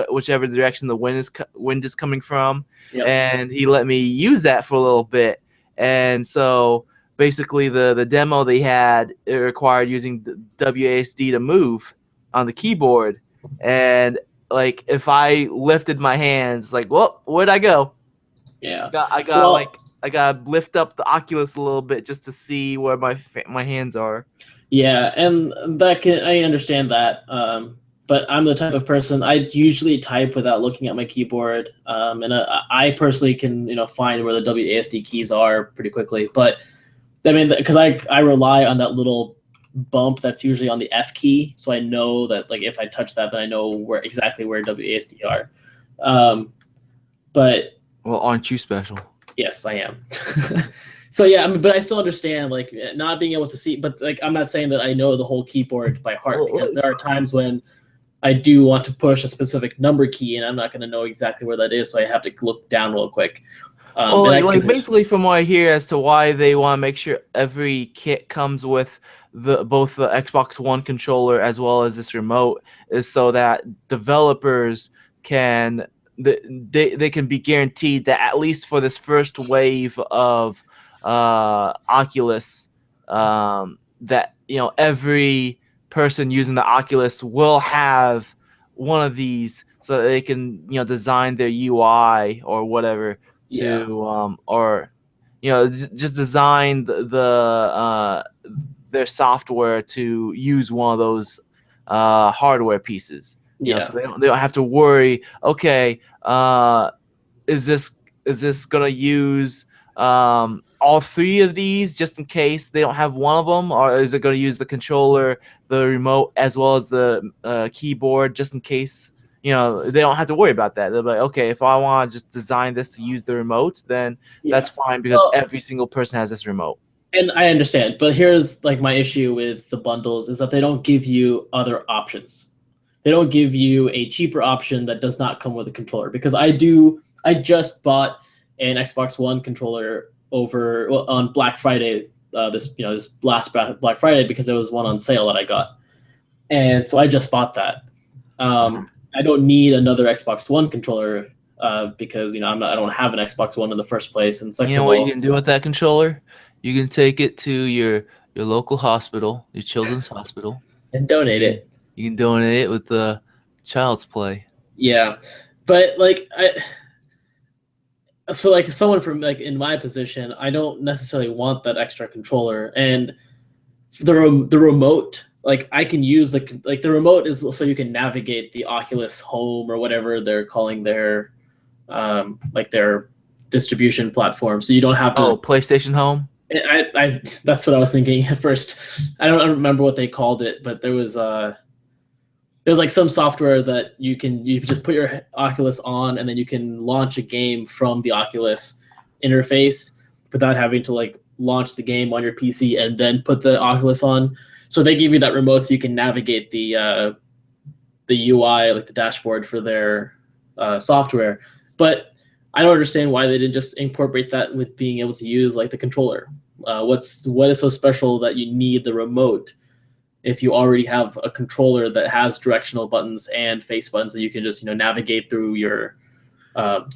whichever direction the wind is coming from. Yep. And he let me use that for a little bit, and so basically the demo they had, it required using the WASD to move on the keyboard, and like if I lifted my hands, like, well, where'd I go? Yeah, I gotta lift up the Oculus a little bit just to see where my hands are. Yeah, and I understand that. But I'm the type of person, I usually type without looking at my keyboard, and I personally can find where the WASD keys are pretty quickly. But I mean, because I rely on that little bump that's usually on the F key, so I know that like if I touch that, then I know exactly where WASD are. But well, aren't you special? Yes, I am. So yeah, I mean, but I still understand like not being able to see. But like, I'm not saying that I know the whole keyboard by heart, because there are times when I do want to push a specific number key, and I'm not going to know exactly where that is, so I have to look down real quick. Basically, from what I hear as to why they want to make sure every kit comes with both the Xbox One controller as well as this remote, is so that developers can they can be guaranteed that at least for this first wave of Oculus, that every person using the Oculus will have one of these, so that they can design their UI or whatever to or just design their software to use one of those hardware pieces. So they don't have to worry. Okay, is this gonna use all three of these just in case they don't have one of them, or is it going to use the controller, the remote, as well as the keyboard just in case? They don't have to worry about that. They're like, okay, if I want to just design this to use the remote, then that's fine, because every single person has this remote. And I understand, but here's like my issue with the bundles is that they don't give you other options. They don't give you a cheaper option that does not come with a controller, because I just bought an Xbox One controller on Black Friday, this last Black Friday, because there was one on sale that I got, and so I just bought that. I don't need another Xbox One controller because I don't have an Xbox One in the first place. And second, what you can do with that controller? You can take it to your local hospital, your children's hospital, and donate it. You can donate it with the Child's Play. Yeah, but like so like someone from like in my position, I don't necessarily want that extra controller, and the remote, like I can use the remote is so you can navigate the Oculus Home or whatever they're calling their like their distribution platform, so you don't have to. Oh, PlayStation Home. I that's what I was thinking at first. I don't remember what they called it, but there was like some software that you just put your Oculus on, and then you can launch a game from the Oculus interface without having to like launch the game on your PC and then put the Oculus on. So they give you that remote so you can navigate the UI, like the dashboard for their software. But I don't understand why they didn't just incorporate that with being able to use like the controller. What is so special that you need the remote if you already have a controller that has directional buttons and face buttons that you can just navigate through your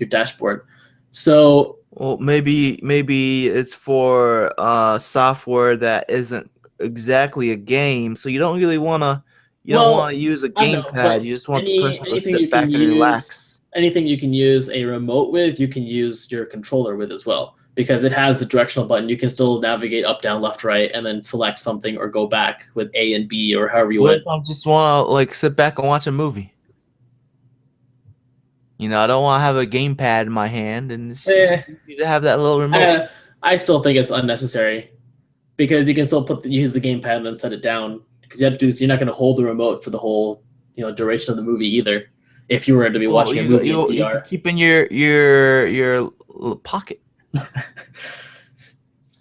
dashboard. So Well, maybe it's for software that isn't exactly a game, so you don't wanna well, use a I don't know, but gamepad. You just want the person to anything you sit can back and use relax. anything you can use a remote with, you can use your controller with as well because it has the directional button. You can still navigate up, down, left, right, and then select something or go back with A and B or however you What want if I just wanna like sit back and watch a movie? You know, I don't want to have a gamepad in my hand, and it's it. easy to have that little remote. I still think it's unnecessary because you can still use the gamepad and then set it down because you have to do this. You're not going to hold the remote for the whole duration of the movie either. If you were to be Well, watching a movie in you can VR, keep in your little pocket.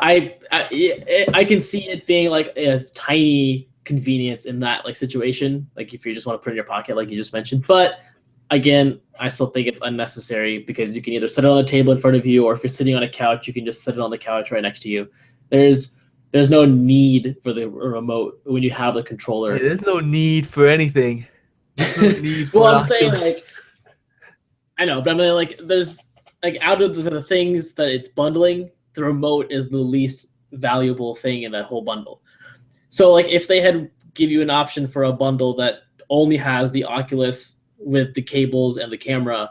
I can see it being like a tiny convenience in that like situation, like if you just want to put it in your pocket, like you just mentioned. But again, I still think it's unnecessary because you can either set it on the table in front of you, or if you're sitting on a couch, you can just set it on the couch right next to you. There's there's no need for the remote when you have the Hey, controller. there's no need for anything. There's no need Well, for an I'm saying like Oculus. I know, but I mean like there's like out of the things that it's bundling, the remote is the least valuable thing in that whole bundle. So like if they had give you an option for a bundle that only has the Oculus with the cables and the camera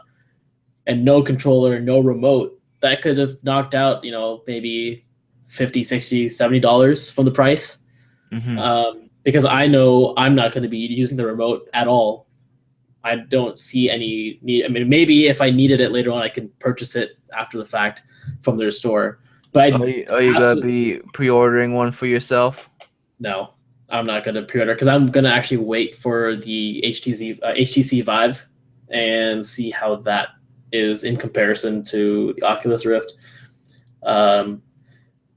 and no controller, no remote, that could have knocked out, maybe 50, 60, $70 from the price. Hmm. Because I know I'm not going to be using the remote at all. I don't see any need. I mean, maybe if I needed it later on, I can purchase it after the fact from their store. But I Are you gonna absolutely be pre-ordering one for yourself? no, I'm not going to pre-order because I'm going to actually wait for the HTC Vive and see how that is in comparison to the Oculus Rift. Um,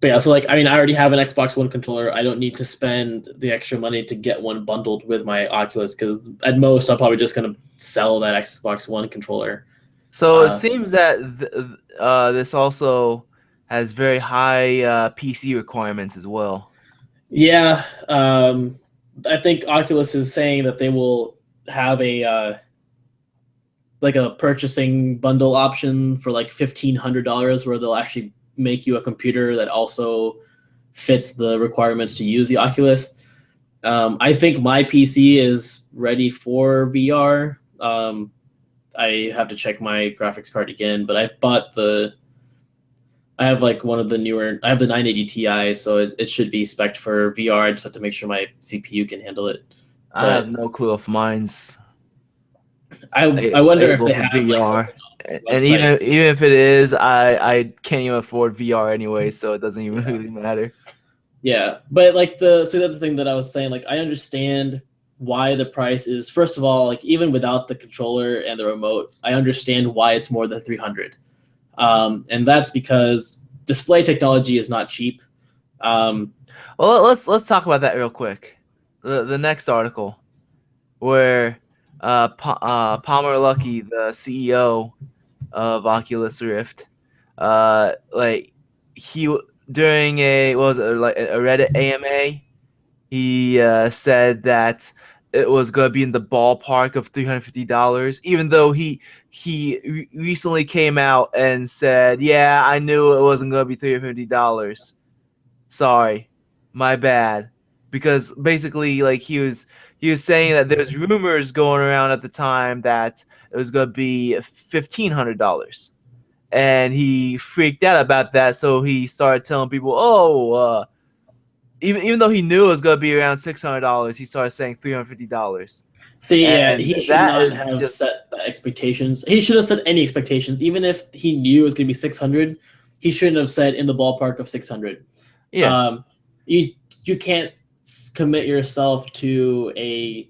but yeah, so like I mean, I already have an Xbox One controller. I don't need to spend the extra money to get one bundled with my Oculus because at most I'm probably just going to sell that Xbox One controller. So it Uh, seems that this also has very high PC requirements as well. yeah, I think Oculus is saying that they will have a like a purchasing bundle option for like $1,500 where they'll actually make you a computer that also fits the requirements to use the Oculus. I think my PC is ready for VR. I have to check my graphics card again, but I have like one of the newer, I have the 980 Ti, so it should be spec'd for VR. I just have to make sure my CPU can handle it. I have But no clue if mine's I wonder if able they for have like something VR. on the And website. even if it is, I can't even afford VR anyway, so it doesn't even Yeah. really matter. Yeah, but like the other thing that I was saying, like I understand why the price is. First of all, like even without the controller and the remote, I understand why it's more than 300, and that's because display technology is not cheap. Um, Well, let's talk about that real quick. The next article where Palmer Luckey, the CEO of Oculus Rift, like during a what was it like a Reddit AMA, he said that it was going to be in the ballpark of $350, even though he recently came out and said, "Yeah, I knew it wasn't going to be $350. Sorry, my bad." Because basically, like he was saying that there's rumors going around at the time that it was going to be $1,500, and he freaked out about that. So he started telling people, "Oh, even though he knew it was going to be around $600, he started saying $350." See, yeah, And he should that not is have just set the expectations. He should have set any expectations, even if he knew it was going to be 600. He shouldn't have said in the ballpark of 600. yeah. Um, you you can't commit yourself to a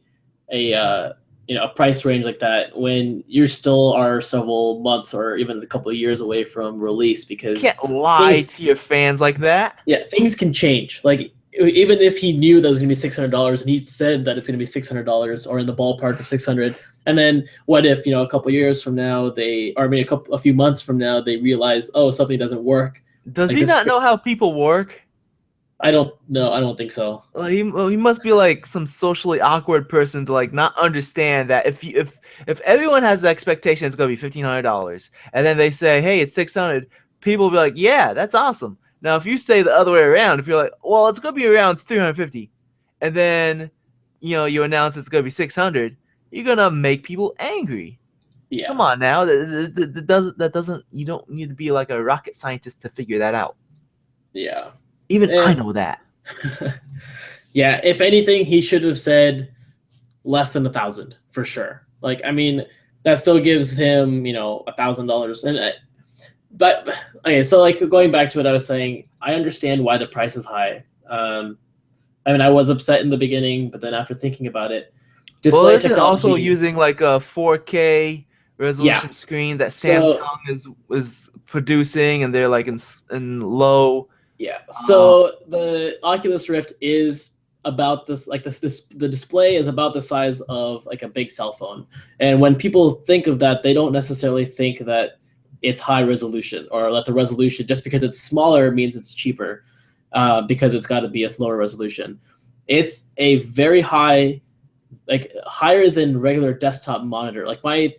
price range like that when you still are several months or even a couple of years away from release You because can't lie things to your fans like that. things can change. Like even if he knew that it was going to be $600 and he said that it's going to be $600 or in the ballpark of 600, and then what if, a couple years from now a few months from now they realize, oh, something doesn't work. Does he not know how people work? I don't know. I don't think so. He must be like some socially awkward person to like not understand that if everyone has the expectation it's gonna be $1,500 and then they say, hey, it's 600, people will be like, yeah, that's awesome. Now if you say the other way around, if you're like, well, it's gonna be around 350, and then you announce it's gonna be 600, you're gonna make people angry. Yeah. Come on now, that doesn't you don't need to be like a rocket scientist to figure that out. Yeah. Even I know that. Yeah, if anything, he should have said less than 1,000 for sure. Like, I mean, that still gives him, $1,000. And but okay, so like going back to what I was saying, I understand why the price is high. I mean, I was upset in the beginning, but then after thinking about it, display technology also using like a 4K resolution screen that Samsung is producing, and they're like in low. Yeah. So the Oculus Rift is about this, like the display is about the size of like a big cell phone. And when people think of that, they don't necessarily think that it's high resolution, or that the resolution, just because it's smaller means it's cheaper, because it's got to be a lower resolution. It's a very high, like higher than regular desktop monitor. Like my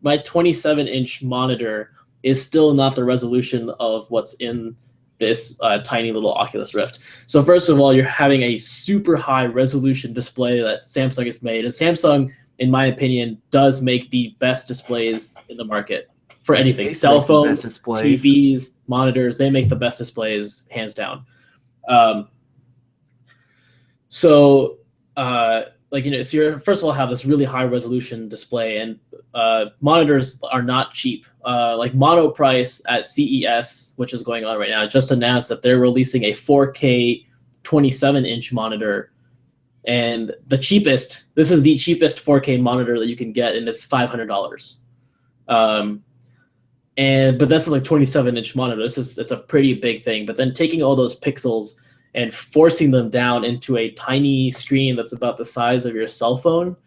27-inch monitor is still not the resolution of what's in this tiny little Oculus Rift. So first of all, you're having a super high resolution display that Samsung has made. And Samsung, in my opinion, does make the best displays in the market for anything. Cell phones, TVs, monitors, they make the best displays, hands down. So you first of all have this really high resolution display, and monitors are not cheap. Like Monoprice at CES, which is going on right now, just announced that they're releasing a 4K 27-inch monitor, and this is the cheapest 4K monitor that you can get, and it's $500. But that's like 27-inch monitor. It's a pretty big thing. But then taking all those pixels and forcing them down into a tiny screen that's about the size of your cell phone,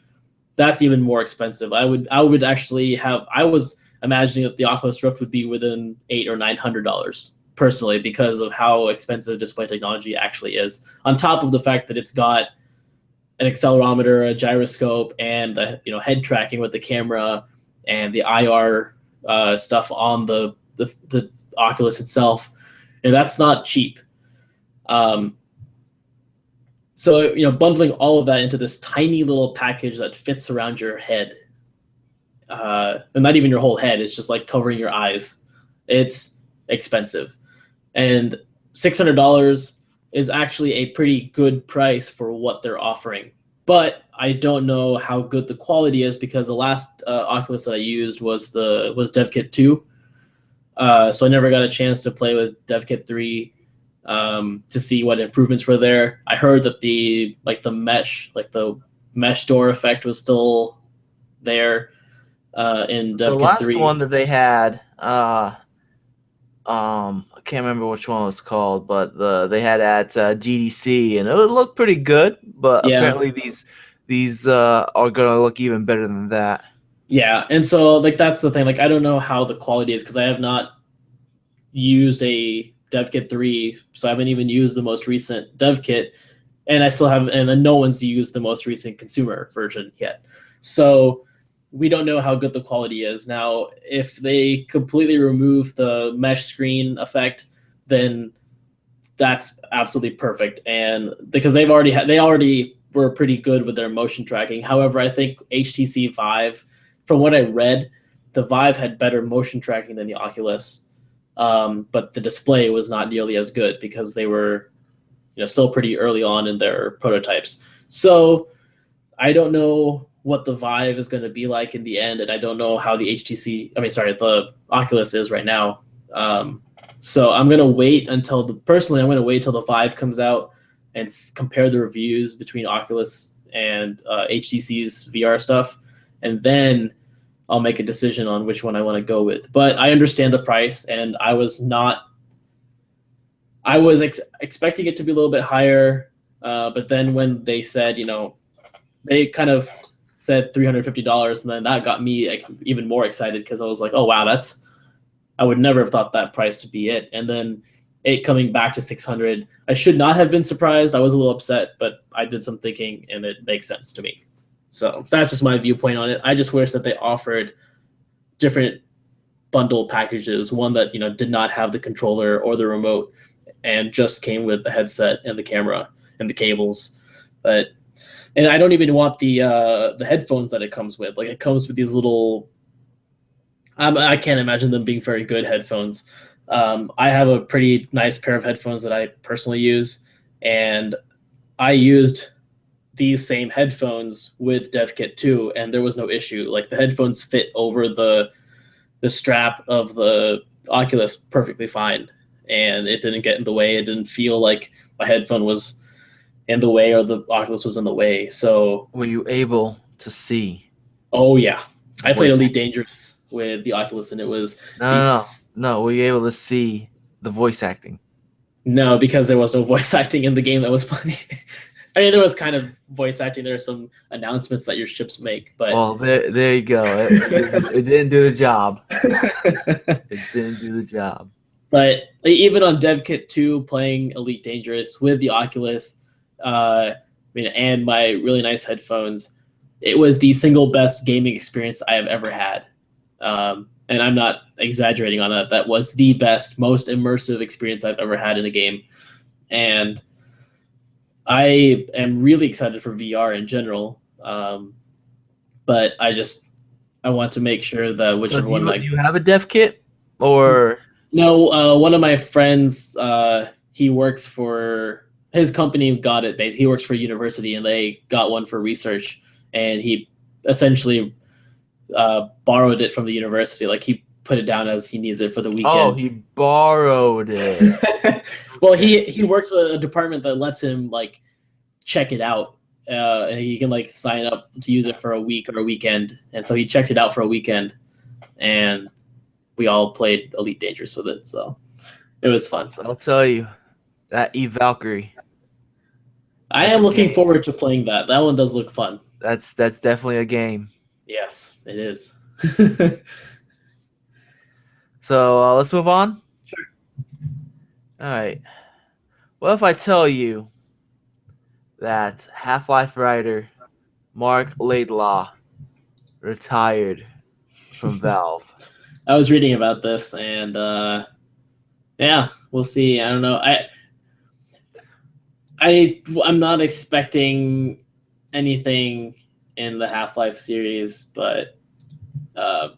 that's even more expensive. I was imagining that the Oculus Rift would be within $800 or $900 personally, because of how expensive display technology actually is. On top of the fact that it's got an accelerometer, a gyroscope, and the head tracking with the camera and the IR stuff on the Oculus itself, and that's not cheap. So bundling all of that into this tiny little package that fits around your head, and not even your whole head, it's just like covering your eyes, it's expensive. And $600 is actually a pretty good price for what they're offering. But I don't know how good the quality is, because the last Oculus that I used was DevKit 2. So I never got a chance to play with DevKit 3 to see what improvements were there. I heard that the mesh door effect was still there in DevKit 3. The last one that they had, I can't remember which one it was called, but they had at GDC, and it looked pretty good. But apparently these are gonna look even better than that. Yeah, and so that's the thing. I don't know how the quality is, because I have not used a DevKit 3, so I haven't even used the most recent DevKit, and then no one's used the most recent consumer version yet. So we don't know how good the quality is. Now, if they completely remove the mesh screen effect, then that's absolutely perfect. And because they already were pretty good with their motion tracking. However, I think HTC Vive, from what I read, the Vive had better motion tracking than the Oculus. But the display was not nearly as good, because they were still pretty early on in their prototypes. So I don't know what the Vive is going to be like in the end, and I don't know how the Oculus is right now. So I'm going to wait until the Vive comes out and compare the reviews between Oculus and HTC's VR stuff, and then I'll make a decision on which one I want to go with. But I understand the price, and I was expecting it to be a little bit higher, But then when they said, they kind of said $350, and then that got me like, even more excited because I was like, oh wow, I would never have thought that price to be it. And then it coming back to 600, I should not have been surprised. I was a little upset, but I did some thinking, and it makes sense to me. So that's just my viewpoint on it. I just wish that they offered different bundle packages, one that did not have the controller or the remote, and just came with the headset and the camera and the cables. And I don't even want the headphones that it comes with. Like, it comes with these little. I can't imagine them being very good headphones. I have a pretty nice pair of headphones that I personally use, and I used these same headphones with DevKit 2, and there was no issue. Like, the headphones fit over the strap of the Oculus perfectly fine, and it didn't get in the way. It didn't feel like my headphone was in the way or the Oculus was in the way. So Were you able to see? oh yeah, I played Voice Elite Dangerous with the Oculus, and it was No. Were you able to see the voice acting? No, because there was no voice acting in the game that was playing. I mean, there was kind of voice acting. There are some announcements that your ships make, but Well, there you go. It didn't do the job. It didn't do the job. But even on DevKit 2, playing Elite Dangerous with the Oculus, and my really nice headphones, it was the single best gaming experience I have ever had. And I'm not exaggerating on that. That was the best, most immersive experience I've ever had in a game. And I am really excited for VR in general. But I want to make sure that whichever one. Do you have a dev kit? Or no, one of my friends, he works for his company, got it. He works for a university, and they got one for research, and he essentially borrowed it from the university. Like, he put it down as he needs it for the weekend. Oh, he borrowed it. Well, he works with a department that lets him like check it out. And he can like sign up to use it for a week or a weekend. And so he checked it out for a weekend, and we all played Elite Dangerous with it. So it was fun. I'll tell you, that Eve Valkyrie. I am looking forward to playing that. That one does look fun. That's definitely a game. Yes, it is. So let's move on. Sure. All right. What if I tell you that Half-Life writer Mark Laidlaw retired from Valve? I was reading about this, and yeah, we'll see. I don't know. I'm not expecting anything in the Half-Life series, but I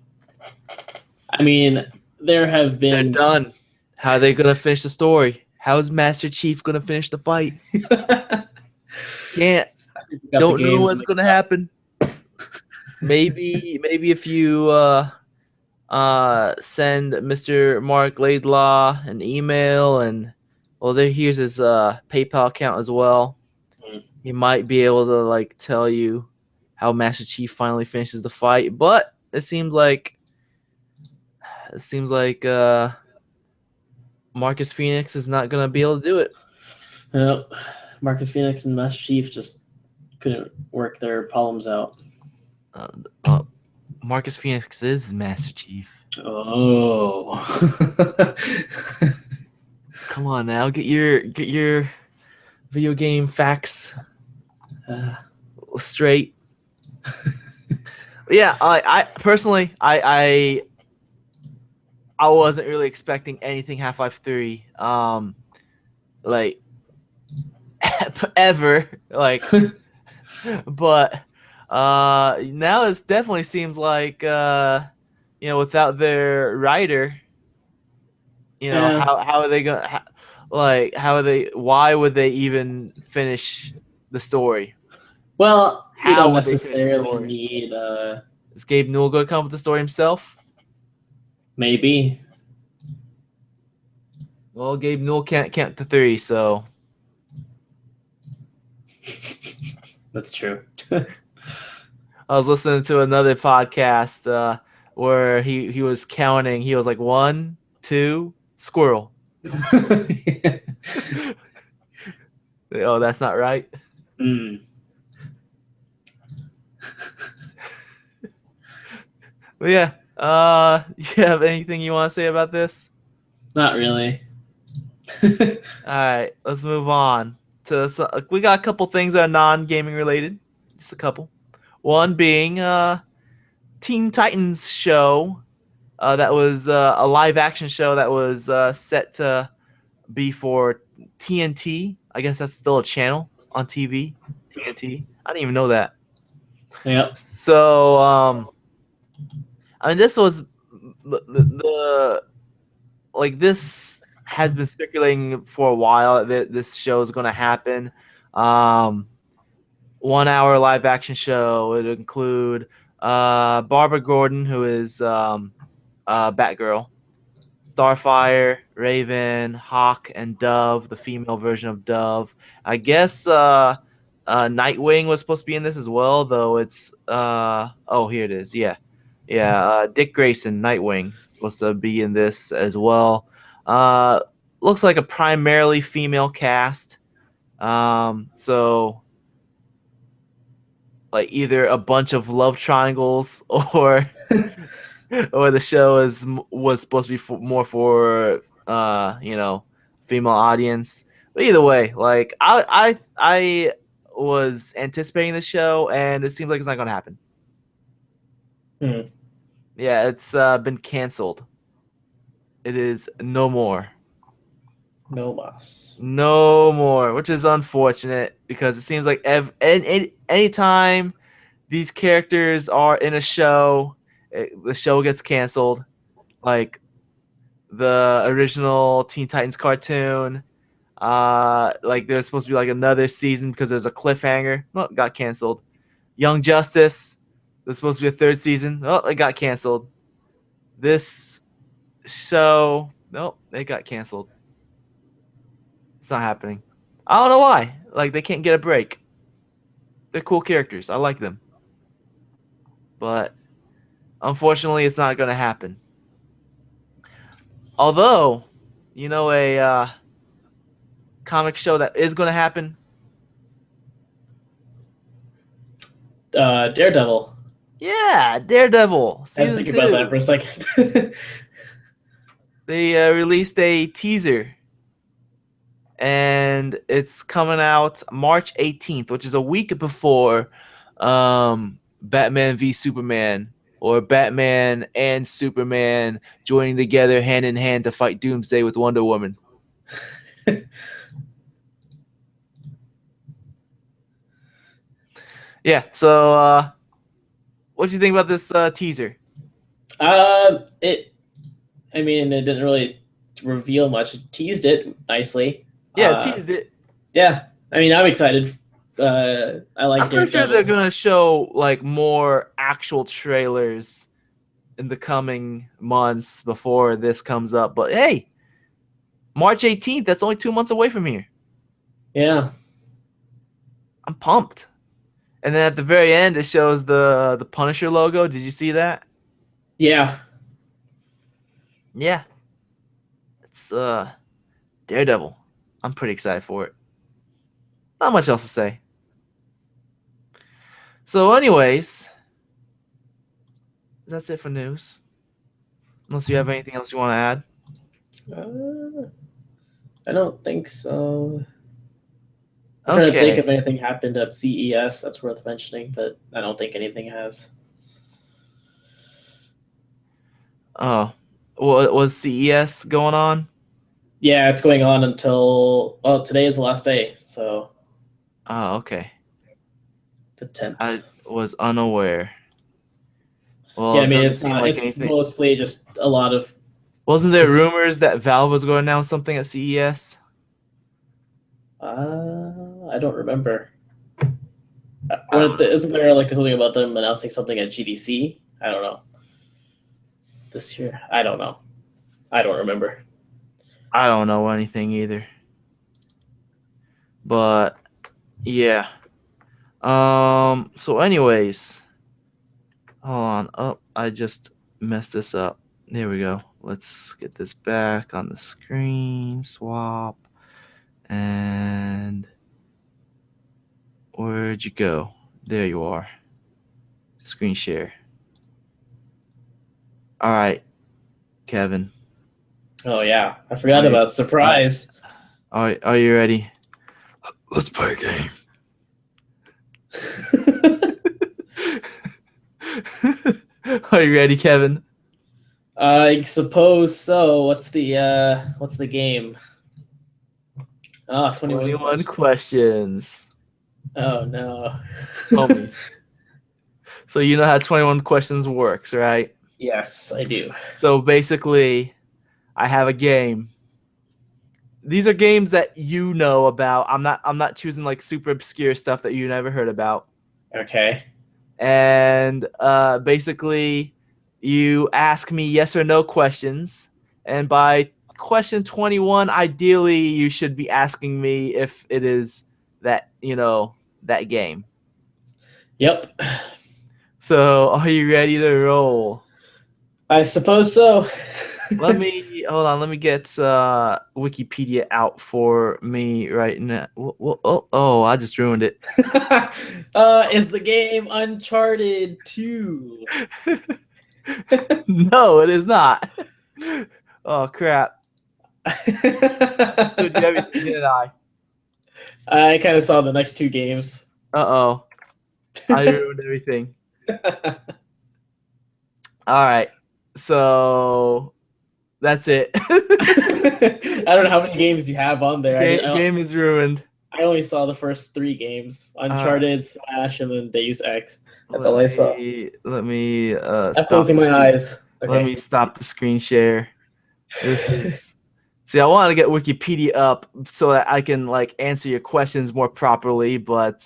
mean, there have been. They're done. How are they gonna finish the story? How is Master Chief gonna finish the fight? Can't. Don't know what's gonna happen. Maybe if you send Mr. Mark Laidlaw an email, and here's his PayPal account as well. He might be able to like tell you how Master Chief finally finishes the fight, but it seems like Marcus Phoenix is not gonna be able to do it. Marcus Phoenix and Master Chief just couldn't work their problems out. Marcus Phoenix is Master Chief. Oh. Come on now, get your video game facts straight. Yeah, I personally I wasn't really expecting anything Half-Life 3 like ever, like but now it definitely seems like without their writer, how are they gonna why would they even finish the story? Well, you don't necessarily need is Gabe Newell gonna come up with the story himself? Maybe. Well, Gabe Newell can't count to 3, so that's true. I was listening to another podcast where he was counting. He was like 1, 2, squirrel. Oh, that's not right. Mm, But yeah, you have anything you want to say about this? not really. All right, let's move on to. We got a couple things that are non-gaming related. Just a couple. One being Teen Titans show. That was a live action show that was set to be for TNT. I guess that's still a channel on TV. TNT. I didn't even know that. Yep. So, I mean, this was the like this has been circulating for a while that this show is going to happen. Um, 1 hour live action show. It would include Barbara Gordon, who is Batgirl, Starfire, Raven, Hawk, and Dove, the female version of Dove. I guess Nightwing was supposed to be in this as well, though it's oh, here it is. Yeah. Yeah, Dick Grayson, Nightwing, supposed to be in this as well. Uh looks like a primarily female cast. So like either a bunch of love triangles or or the show was supposed to be more for female audience. But either way, like I was anticipating the show, and it seems like it's not going to happen. Hmm. Yeah, it's been canceled. It is no more. No boss. No more, which is unfortunate because it seems like anytime these characters are in a show, the show gets canceled. Like the original Teen Titans cartoon. Like there's supposed to be like another season because there's a cliffhanger. Oh, it got canceled. Young Justice. There's supposed to be a third season. Oh, it got canceled. This show, nope, it got canceled. It's not happening. I don't know why. Like they can't get a break. They're cool characters. I like them. But unfortunately, it's not going to happen. Although, a comic show that is going to happen. Daredevil. Yeah, Daredevil I was season thinking about that for two. a second. They released a teaser, and it's coming out March 18th, which is a week before Batman v Superman, or Batman and Superman joining together hand in hand to fight Doomsday with Wonder Woman. Yeah. So, what do you think about this teaser? It. I mean, it didn't really reveal much. It teased it nicely. Yeah, teased it. Yeah, I mean, I'm excited. I like I'm pretty sure Daredevil. they're gonna show like more actual trailers in the coming months before this comes up. But hey, March 18th, that's only 2 months away from here. Yeah. I'm pumped. And then at the very end, it shows the Punisher logo. Did you see that? Yeah. Yeah, it's Daredevil. I'm pretty excited for it. Not much else to say. So, anyways, that's it for news. Unless you have anything else you want to add. I don't think so. I'm trying to think if anything happened at CES that's worth mentioning, but I don't think anything has. Oh, was CES going on? Yeah, it's going on until today is the last day, so Oh, okay. the 10th. I was unaware. Well, Yeah, I it mean doesn't it's seem not. like It's anything. mostly just a lot of. Wasn't there It's, rumors that Valve was going to announce something at CES? I don't remember. I don't know. Isn't there like something about them announcing something at GDC? I don't know. This year, I don't know. I don't remember. I don't know anything either. But yeah. So anyways, hold on. Oh, I just messed this up. There we go. Let's get this back on the screen. Swap. And Where'd you go? There you are. Screen share. All right, Kevin. Oh yeah, I forgot Are you- about surprise. Are you ready? Let's play a game. Are you ready, Kevin? I suppose so. What's the game? 21 21 questions. Oh no. Homies. So you know how 21 questions works, right? Yes, I do. So basically, I have a game. These are games that you know about. I'm not choosing like super obscure stuff that you never heard about. Okay. And basically you ask me yes or no questions, and by question 21 ideally you should be asking me if it is that that game. Yep. So are you ready to roll? I suppose so. Let me hold on, let me get Wikipedia out for me right now. Oh, I just ruined it. Is the game Uncharted 2? No, it is not. Oh crap. Dude, you have your eye. I kind of saw the next two games. Uh-oh. I ruined everything. All right. So that's it. I don't know how many games you have on there. Game is ruined. I only saw the first three games: Uncharted, Slash, and then Deus Ex. That's all I saw. Let me I'm stop closing the my screen. eyes. Okay. Let me stop the screen share. This is See, I want to get Wikipedia up so that I can like answer your questions more properly, but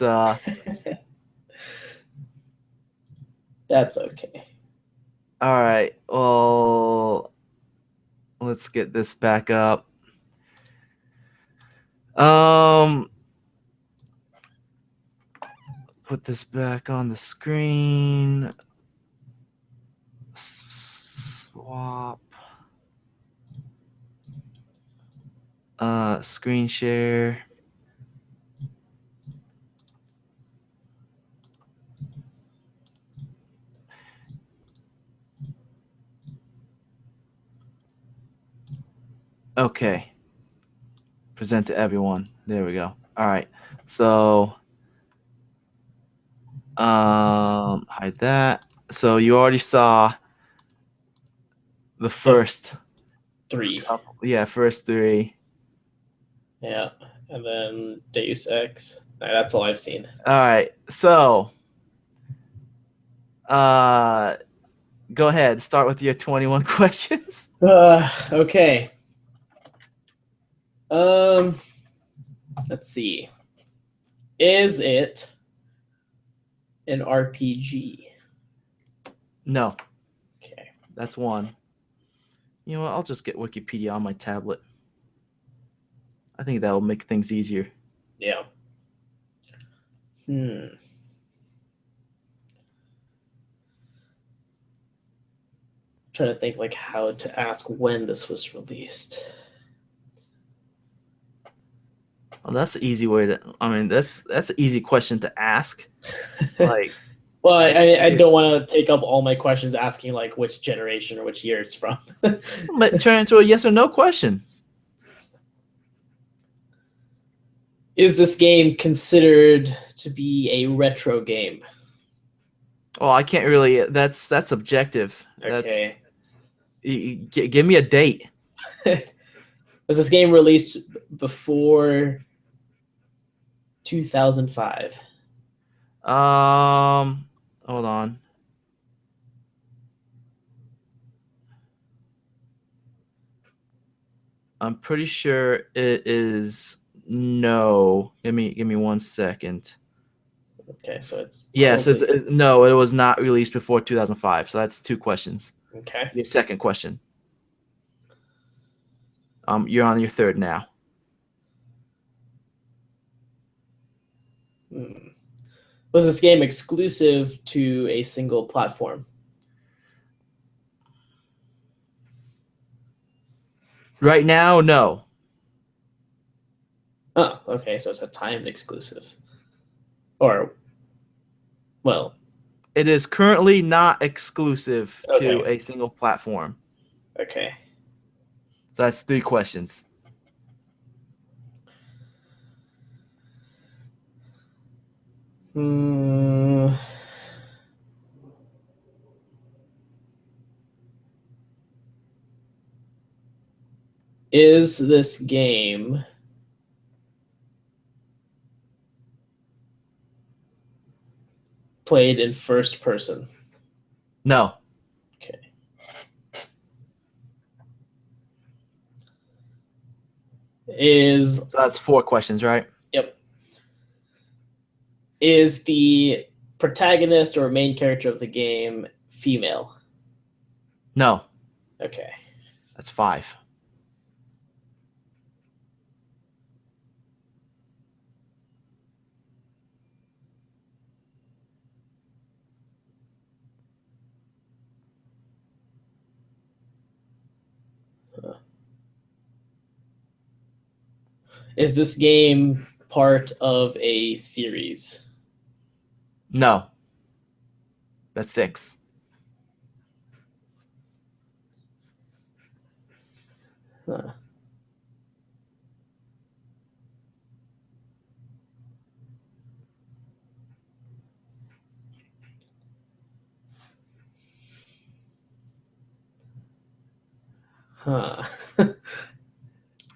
That's okay. all right. Well, let's get this back up. Put this back on the screen. Swap. Screen share. Okay. Present to everyone. There we go. All right. So hide that. So you already saw the first Three. couple. Yeah, first three. Yeah. And then Deus Ex. That's all I've seen. All right. So go ahead. Start with your 21 questions. Okay. Let's see. Is it an RPG? No. Okay. That's one. You know what? I'll just get Wikipedia on my tablet. I think that will make things easier. Yeah. Trying to think like how to ask when this was released. Well, that's an easy way to. I mean, that's an easy question to ask. Like, well, I don't want to take up all my questions asking like which generation or which year it's from. but turn into a yes or no question. Is this game considered to be a retro game? Well, I can't really. That's subjective. Okay. Give me a date. Was this game released before 2005? Hold on. I'm pretty sure it is no. Give me 1 second. Okay, so it's Yes, no. It was not released before 2005. So that's 2 questions. okay. Your second question. You're on your third now. Was this game exclusive to a single platform? Right now, no. Oh, okay, so it's a timed exclusive. Or, well, It is currently not exclusive to okay. a single platform. Okay. So that's 3 questions. Hmm. Is this game played in first person? No. Okay. So that's 4 questions, right? Yep. Is the protagonist or main character of the game female? No. Okay. That's 5. Is this game part of a series? No. That's 6. Huh. Huh. I'm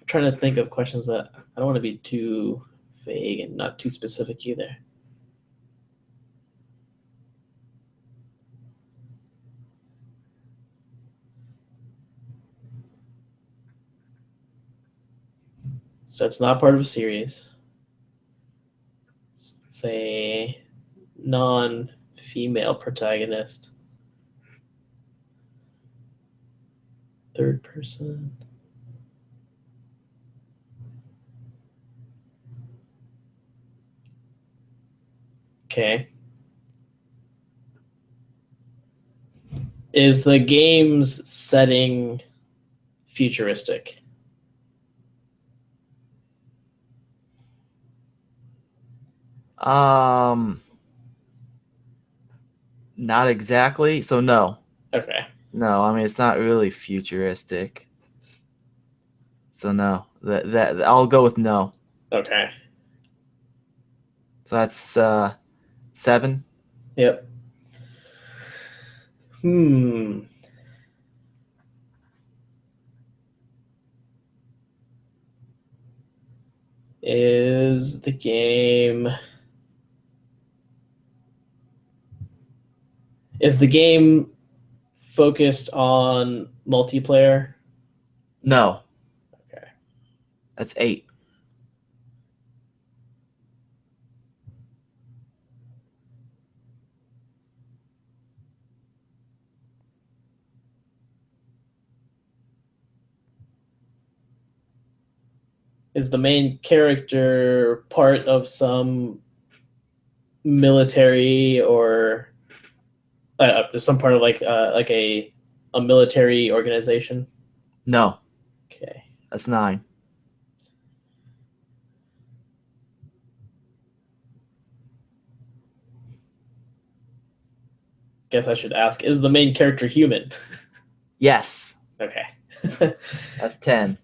trying to think of questions that I don't want to be too vague and not too specific either. So it's not part of a series. Say non-female protagonist. Third person. Okay. Is the game's setting futuristic? Not exactly. So no. Okay. No, I mean it's not really futuristic. So no. That I'll go with no. Okay. So that's 7. Yep. Hmm. Is the game focused on multiplayer? No. Okay. That's 8. Is the main character part of some military or some part of like a military organization? No. Okay. That's 9. Guess I should ask, is the main character human? Yes. Okay. That's 10.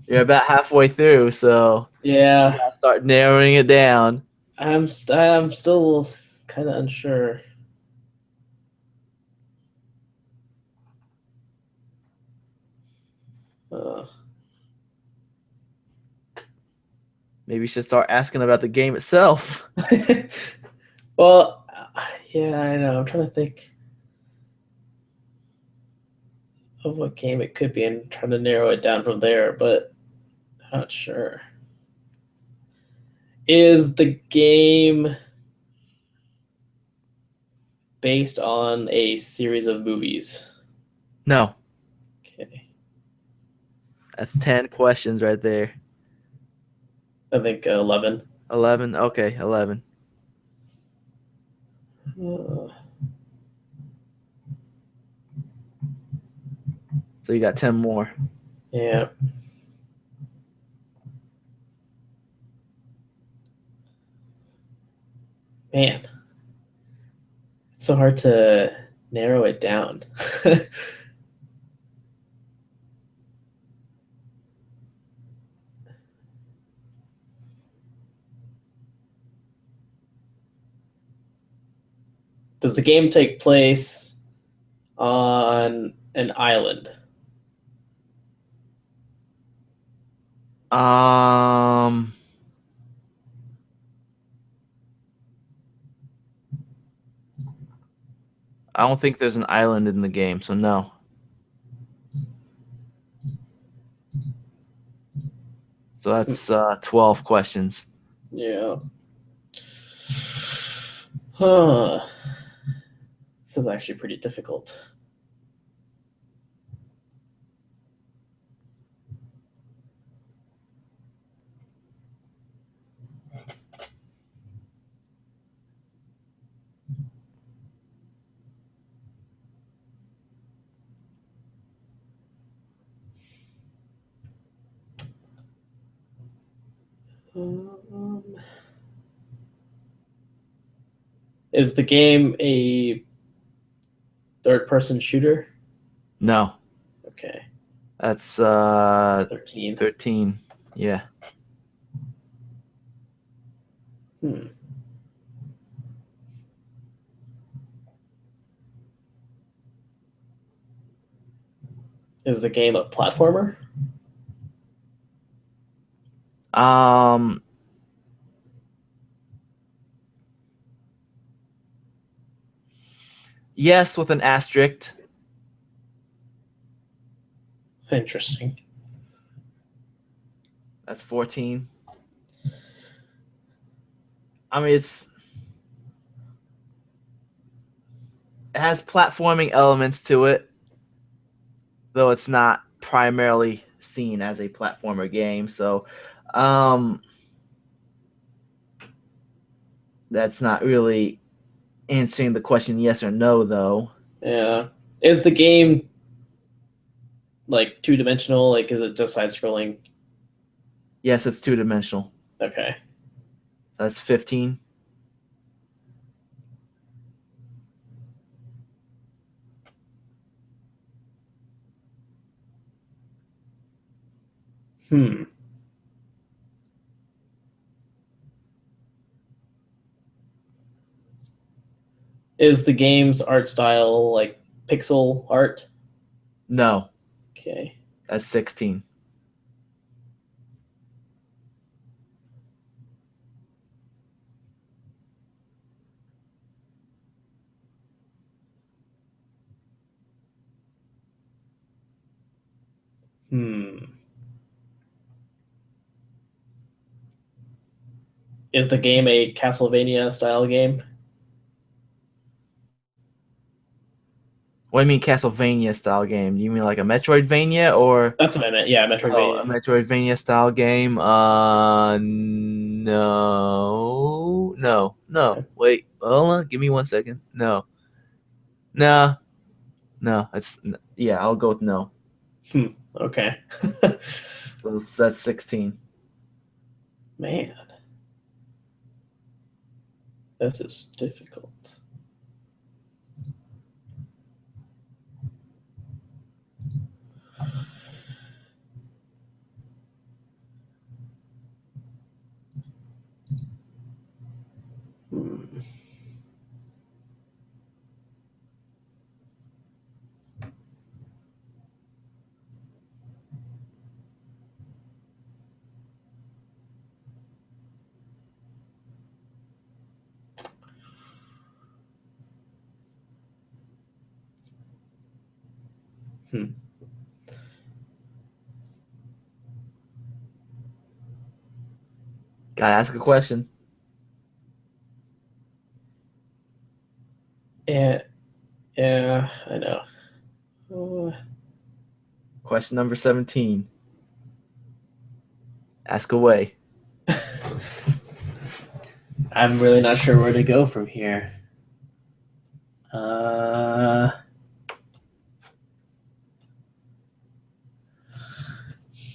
You're about halfway through, so you Yeah, gotta start narrowing it down. I'm still kind of unsure. Uh, Maybe you should start asking about the game itself. well, yeah, I know. I'm trying to think of what game it could be and trying to narrow it down from there, but I'm not sure. Is the game based on a series of movies? No. Okay. That's 10 questions right there. I think 11. 11. Okay, 11. Uh, So you got 10 more. yeah. so hard to narrow it down. Does the game take place on an island? Um, I don't think there's an island in the game, so no. So that's 12 questions. Yeah. Huh. This is actually pretty difficult. Is the game a third-person shooter? No, Okay, that's 13. 13. Yeah. Hmm. Is the game a platformer? Um, yes, with an asterisk. Interesting. That's 14. I mean, it has platforming elements to it, though it's not primarily seen as a platformer game. So, um, that's not really answering the question yes or no, though. Yeah. Is the game like two-dimensional? Like, is it just side-scrolling? Yes, it's two-dimensional. Okay. That's 15. Hmm. Is the game's art style like pixel art? No, Okay. that's 16. Hmm. Is the game a Castlevania style game? What do you mean Castlevania style game? Do you mean like a Metroidvania or That's what I meant. Yeah, a Metroidvania. Metroidvania style game? No, no, no. Okay. Wait, hold on. Give me 1 second. No, no, no. Yeah. I'll go with no. Okay. So that's 16. Man, this is difficult. Hmm. Hmm. Gotta ask a question. Yeah, yeah, I know. Uh, Question number 17. Ask away. I'm really not sure where to go from here. Uh,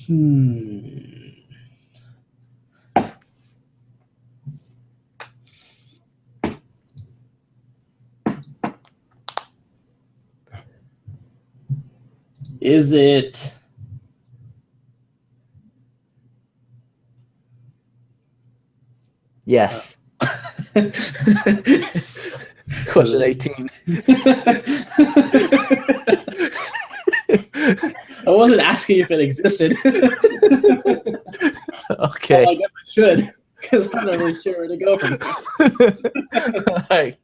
hmm. Is it? Yes. Question 18. I wasn't asking if it existed. Okay. Well, I guess I should, because I'm not really sure where to go from here. All right.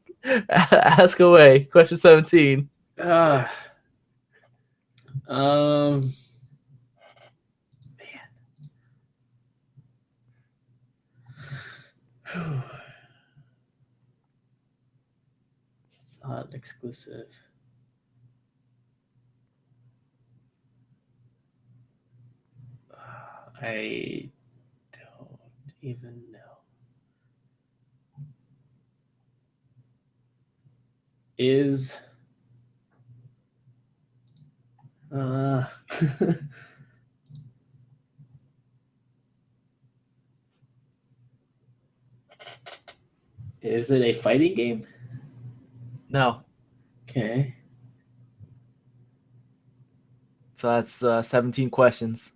Ask away. Question 17. Man. It's not exclusive. I don't even know. Is is it a fighting game? No. Okay. So that's 17 questions.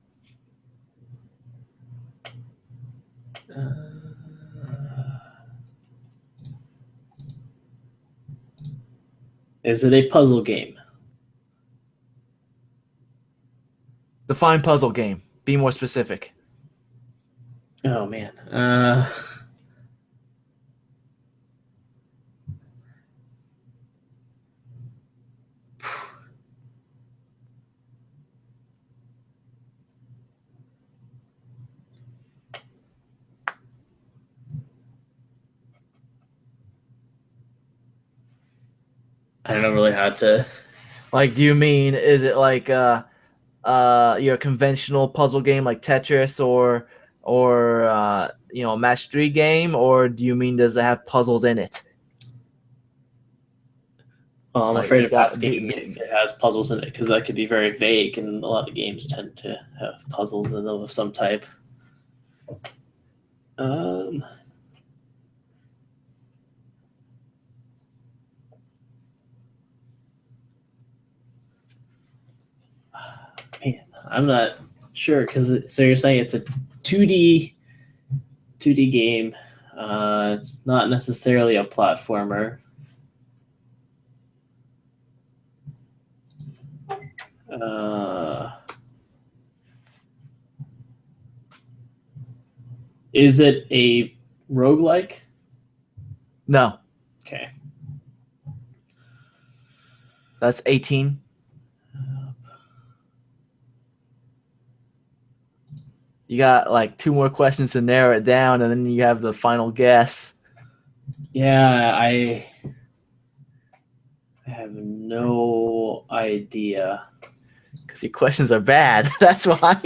Is it a puzzle game? Define puzzle game. Be more specific. Oh man. I don't know really how to. Like, do you mean, is it like your conventional puzzle game like Tetris or a match 3 game, or do you mean does it have puzzles in it? Well, I'm Like, afraid you of got- asking if it has puzzles in it because that could be very vague, and a lot of games tend to have puzzles in them of some type. Man, I'm not sure because so you're saying it's a 2D game. It's not necessarily a platformer. Is it a roguelike? No, Okay. that's 18. You got like 2 more questions to narrow it down, and then you have the final guess. Yeah, I have no idea. Because your questions are bad. That's why.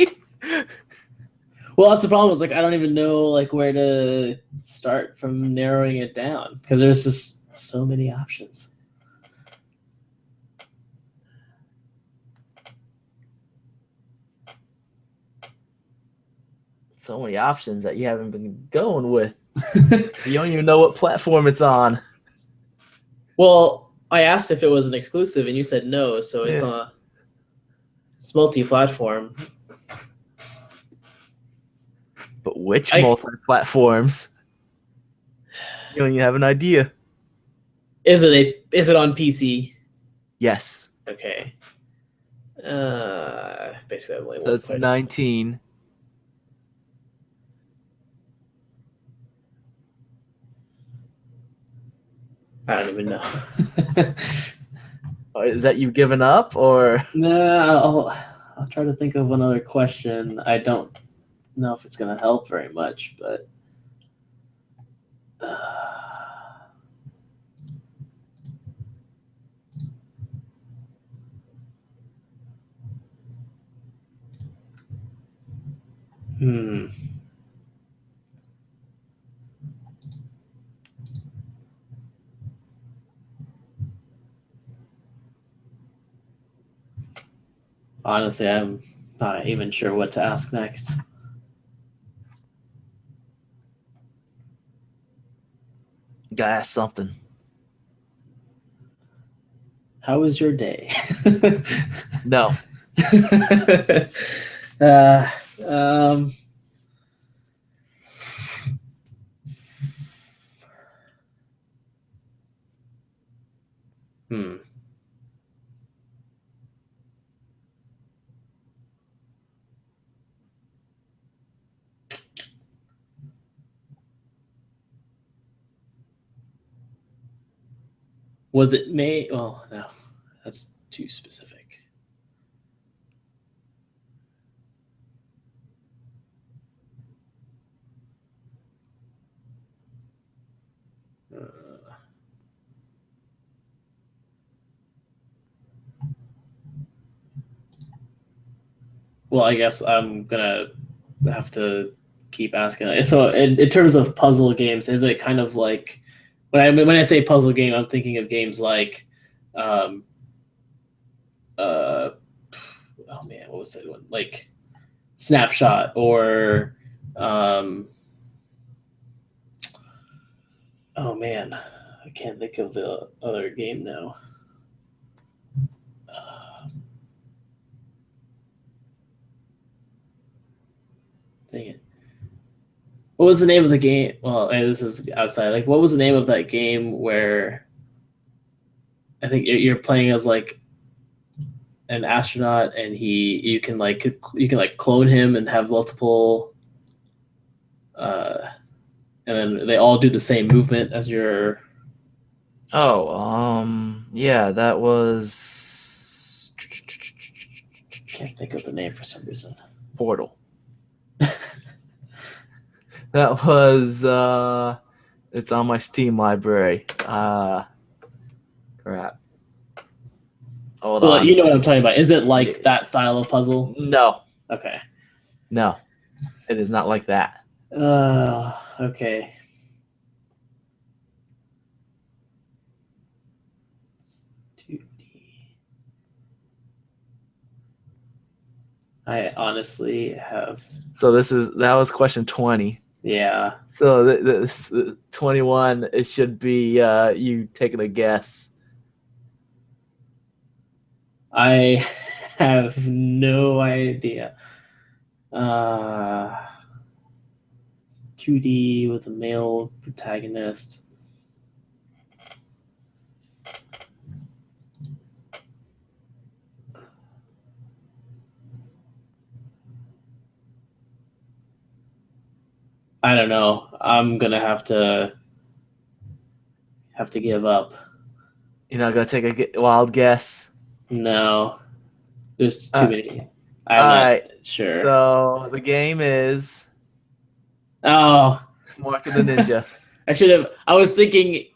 Well, that's the problem. Is like I don't even know like where to start from narrowing it down because there's just so many options. So many options that you haven't been going with. You don't even know what platform it's on. Well, I asked if it was an exclusive, and you said no. So it's it's multi-platform. But which multi-platforms? You don't even have an idea. Is it on PC? Yes. Okay. Basically, I only So one it's question. 19. I don't even know. Is that you giving up, or? No, I'll try to think of another question. I don't know if it's going to help very much, but honestly, I'm not even sure what to ask next. You gotta ask something. How was your day? No. uh, um, hmm. Was it made? Oh no, that's too specific. Well, I guess I'm gonna have to keep asking. So, in terms of puzzle games, is it kind of like when I say puzzle game, I'm thinking of games like, um, uh, oh man, what was that one? Like Snapshot or, um, oh man, I can't think of the other game now. Dang it. What was the name of the game? Well, this is outside. Like, what was the name of that game where I think you're playing as like an astronaut, and you can clone him and have multiple, and then they all do the same movement as your. Oh, yeah, that was Can't think of the name for some reason. Portal. That was it's on my Steam library. Crap. Hold Well, on. you know what I'm talking about. Is it like that style of puzzle? No, Okay. no, it is not like that. Okay. I honestly have. So that was question 20. Yeah. So this 21, it should be you taking a guess. I have no idea. 2D with a male protagonist. I don't know. I'm gonna have to give up. You're not gonna take a wild guess. No, there's too many. I'm All not right. sure. So the game is Oh, Mark of the Ninja. I should have. I was thinking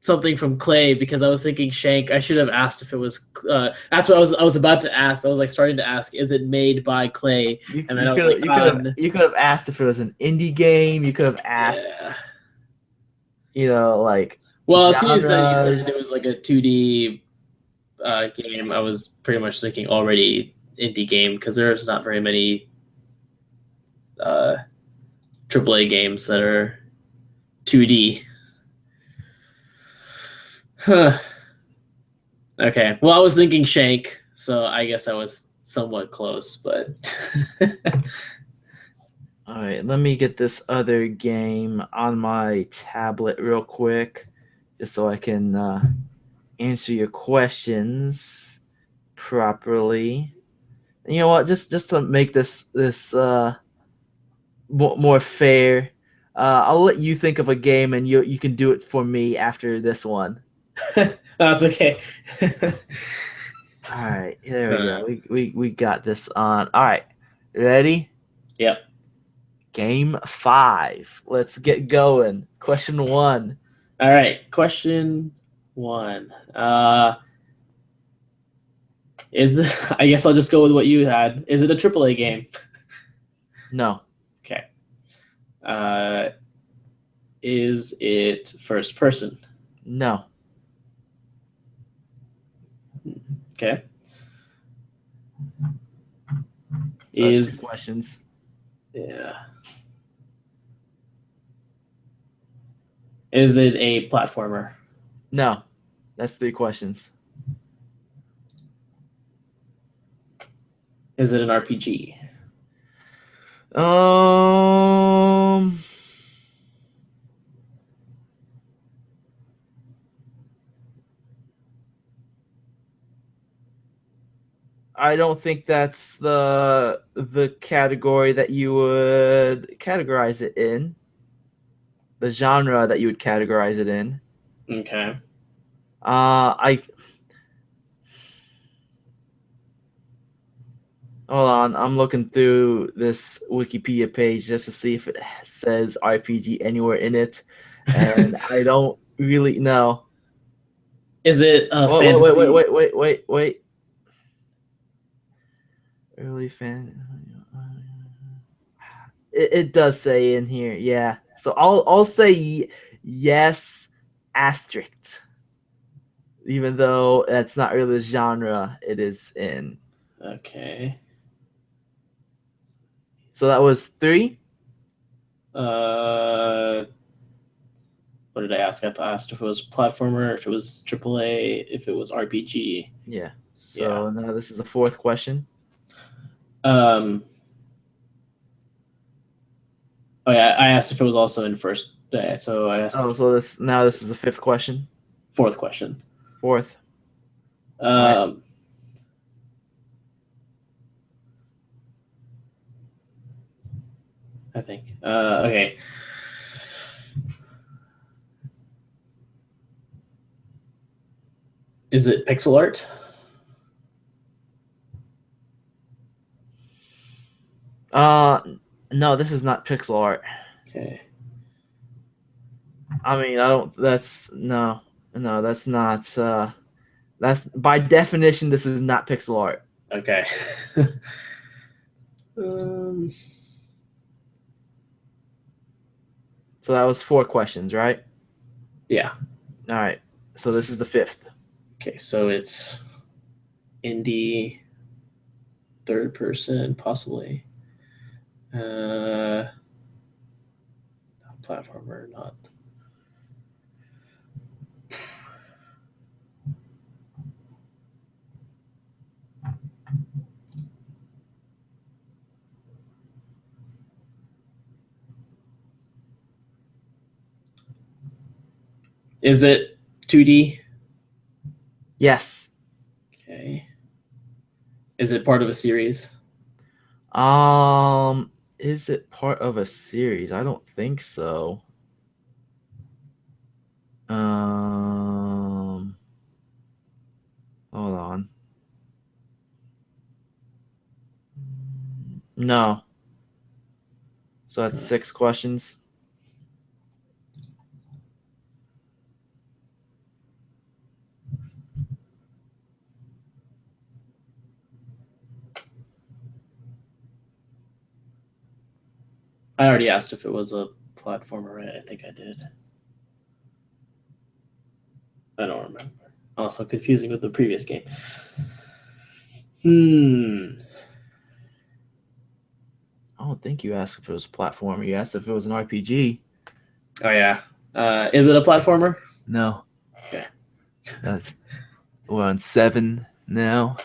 something from Clay because I was thinking Shank. I should have asked if it was. That's what I was about to ask. I was like starting to ask, is it made by Clay? And then I was like, you could have asked if it was an indie game. You could have asked, yeah. Like. Well, as soon as you said genres. it was like a 2D game, I was pretty much thinking already indie game because there's not very many AAA games that are 2D. Huh. Okay. Well, I was thinking Shank, so I guess I was somewhat close, but. All right, let me get this other game on my tablet real quick, just so I can answer your questions properly. And you know what? Just to make this more fair, I'll let you think of a game, and you can do it for me after this one. That's okay. All right, there we go. We got this on. All right, ready? Yep. Game 5. Let's get going. Question 1. All right. Question 1. Is I guess I'll just go with what you had. Is it a AAA game? No. Okay. Is it first person? No. Okay. So that's 2 questions. Yeah. Is it a platformer? No. That's 3 questions. Is it an RPG? Um, I don't think that's the category that you would categorize it in. The genre that you would categorize it in. Okay. I hold on. I'm looking through this Wikipedia page just to see if it says RPG anywhere in it, and I don't really know. Is it a Wait, fantasy? wait. Early fan. It does say in here, yeah. So I'll say yes, asterisk, even though that's not really the genre it is in. Okay. So that was 3. Uh, what did I ask? I asked if it was platformer, if it was AAA, if it was RPG. Yeah. So Yeah. now this is the 4th question. Um. Oh yeah, I asked if it was also in first. So I asked Oh, so this is the 5th question. fourth question. 4th. Right. Um. I think. Okay. Is it pixel art? Uh, no, this is not pixel art. Okay. I mean, I don't. That's no, that's not. That's by definition, this is not pixel art. Okay. um. So that was 4 questions, right? Yeah. All right. So this is the 5th. Okay. So it's indie, third person, possibly. Not platformer, not. Is it 2D? Yes. Okay. Is it part of a series? Is it part of a series? I don't think so. Um, Hold on. No. So that's 6 questions. I already asked if it was a platformer, right? I think I did. I don't remember. Also confusing with the previous game. I don't think you asked if it was a platform. You asked if it was an RPG. Oh yeah. Is it a platformer? No. Okay. We're on 7 now.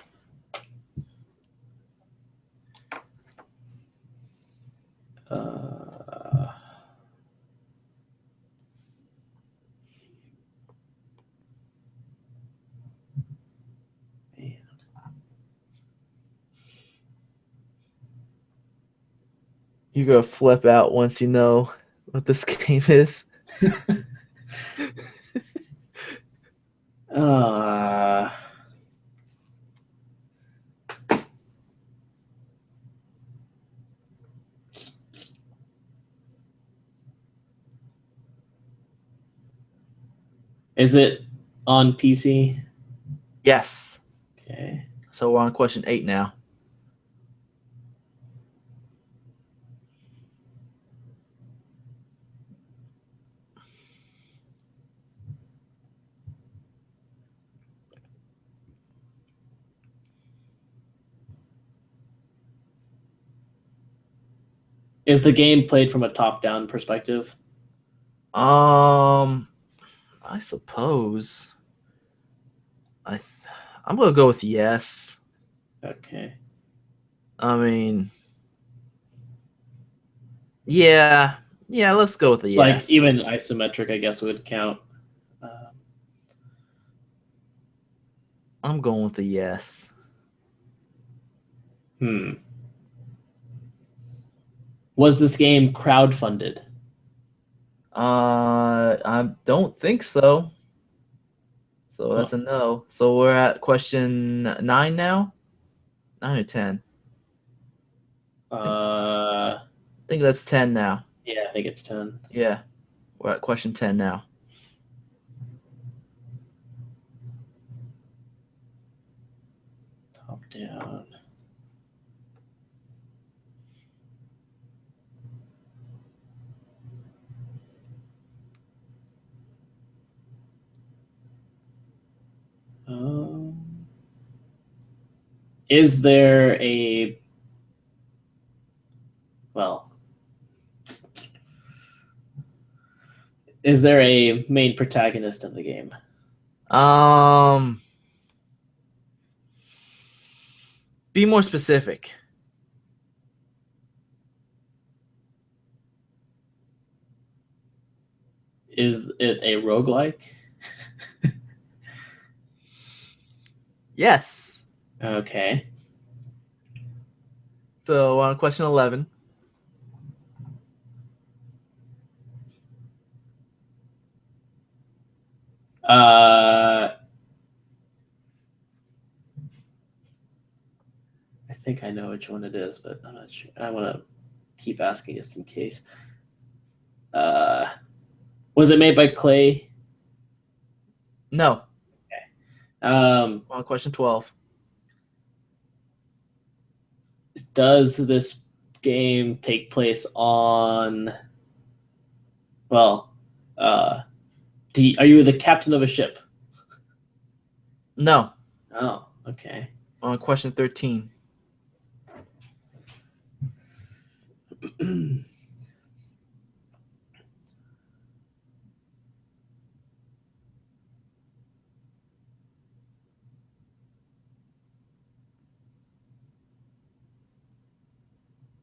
Uh, man. You go flip out once you know what this game is. Uh, is it on PC? Yes. Okay. So we're on question 8 now. Is the game played from a top-down perspective? I suppose. I'm gonna go with yes. Okay. I mean, yeah, yeah. Let's go with a yes. Like even isometric, I guess would count. I'm going with a yes. Was this game crowdfunded? I don't think so. So that's a no. So we're at question 9 now. 9 or 10. I think that's 10 now. Yeah, I think it's 10. Yeah, we're at question 10 now. Top down. Is there a Is there a main protagonist in the game? Be more specific. Is it a roguelike? Yes. Okay. So on question 11. I think I know which one it is, but I'm not sure. I want to keep asking just in case. Was it made by Clay? No. Okay. On question 12. Does this game take place on? Well, are you the captain of a ship? No. Oh, okay. On question 13.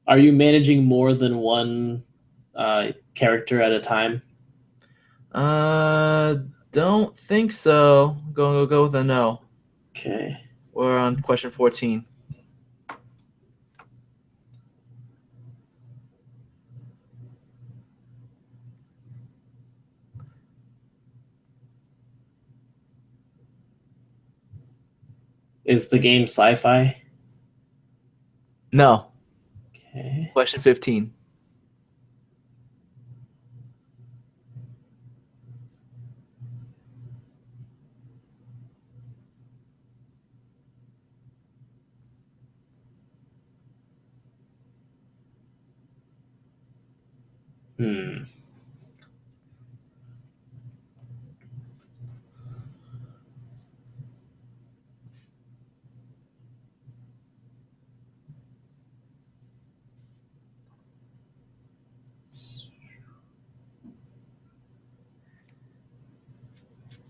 Are you managing more than one character at a time? Don't think so. Go with a no. Okay. We're on question 14. Is the game sci-fi? No. Okay. Question 15.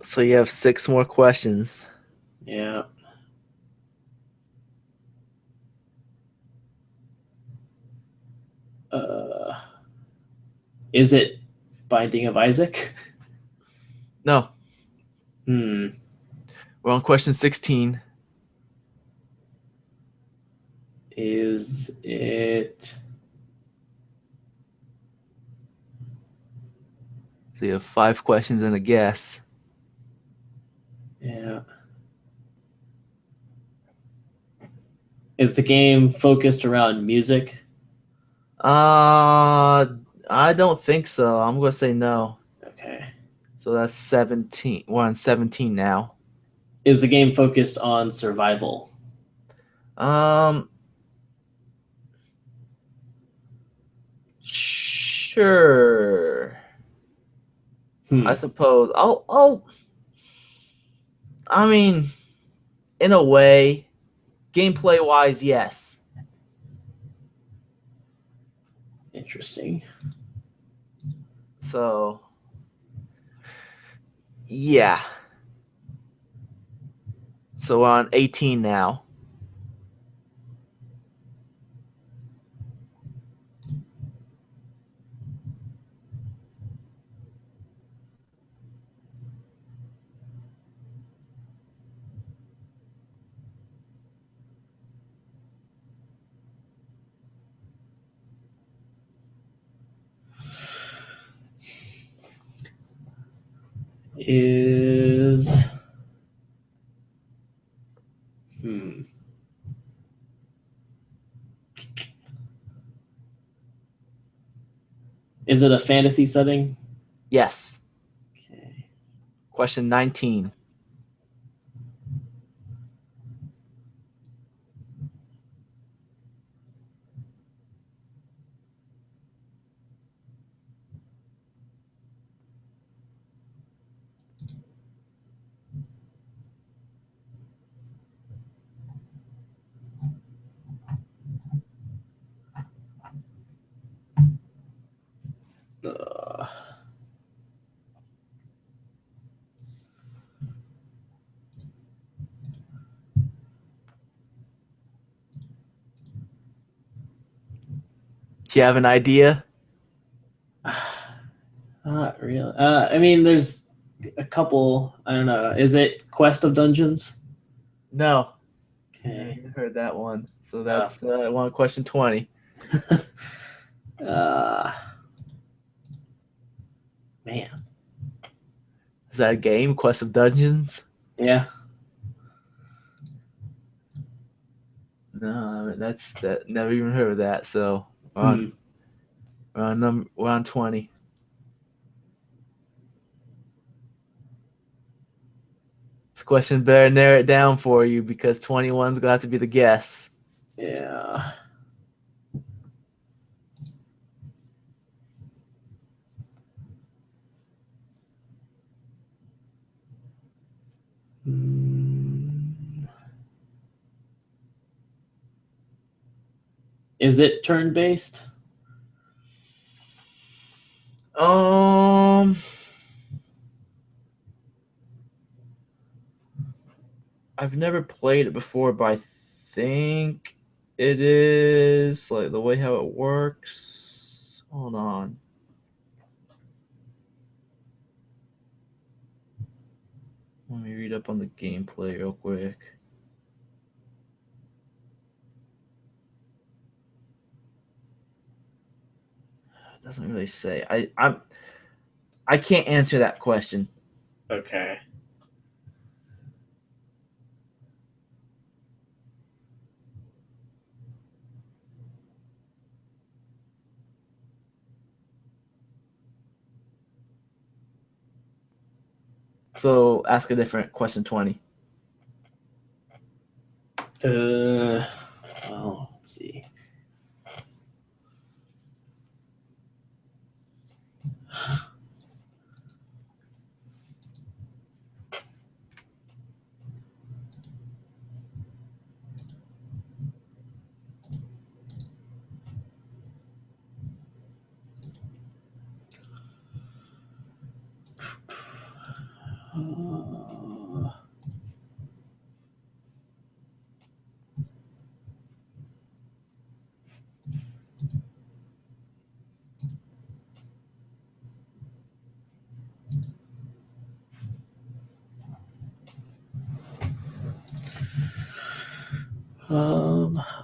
So you have 6 more questions. Yeah. Is it Binding of Isaac? No. We're on question 16. Is it? So you have 5 questions and a guess. Yeah. Is the game focused around music? I don't think so. I'm gonna say no. Okay. So that's 17. We're on 17 now. Is the game focused on survival? Sure. I suppose. I mean, in a way, gameplay wise, yes. Interesting. So, yeah. So we're on 18 now. is Is it a fantasy setting? Yes. Okay. Question 19. Uh, Do you have an idea? Not really. I mean, there's a couple. I don't know. Is it Quest of Dungeons? No. Okay. I heard that one. So that's one question 20. uh, Man. Is that a game? Quest of Dungeons? Yeah. No, that's that. Never even heard of that. So we're on 20. This question better narrow it down for you because 21's gonna have to be the guess. Yeah. Is it turn based? I've never played it before, but I think it is like the way how it works. Hold on. Let me read up on the gameplay real quick. It doesn't really say. I can't answer that question. Okay. So ask a different question 20. Well, let's see.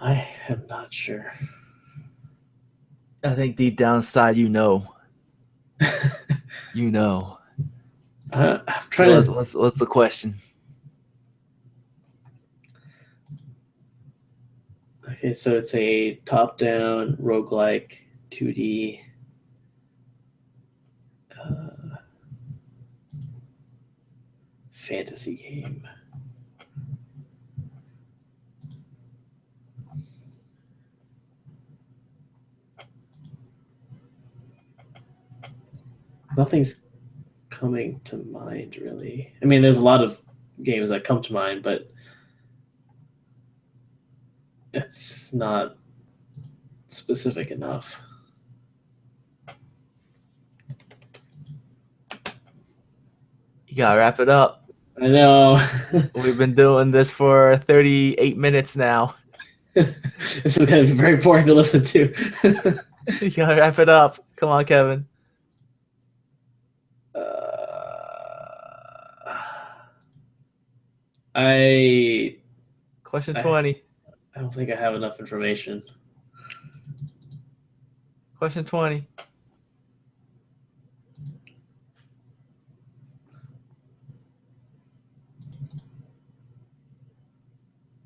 I am not sure. I think deep down inside you know. You know. I'm So trying to. what's the question? Okay, so it's a top-down roguelike 2D fantasy game. Nothing's coming to mind, really. I mean, there's a lot of games that come to mind, but it's not specific enough. You gotta wrap it up. I know. We've been doing this for 38 minutes now. This is going to be very boring to listen to. You gotta wrap it up. Come on, Kevin. I Question 20. I don't think I have enough information. Question 20.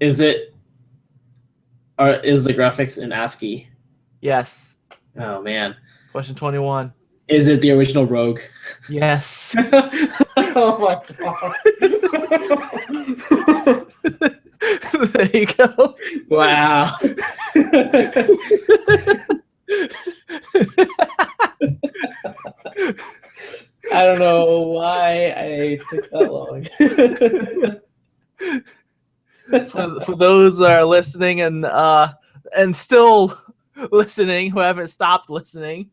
Is the graphics in ASCII? Yes. Oh man. Question 21. Is it the original Rogue? Yes. Oh my god. There you go. Wow. I don't know why I took that long. For those that are listening and still listening, who haven't stopped listening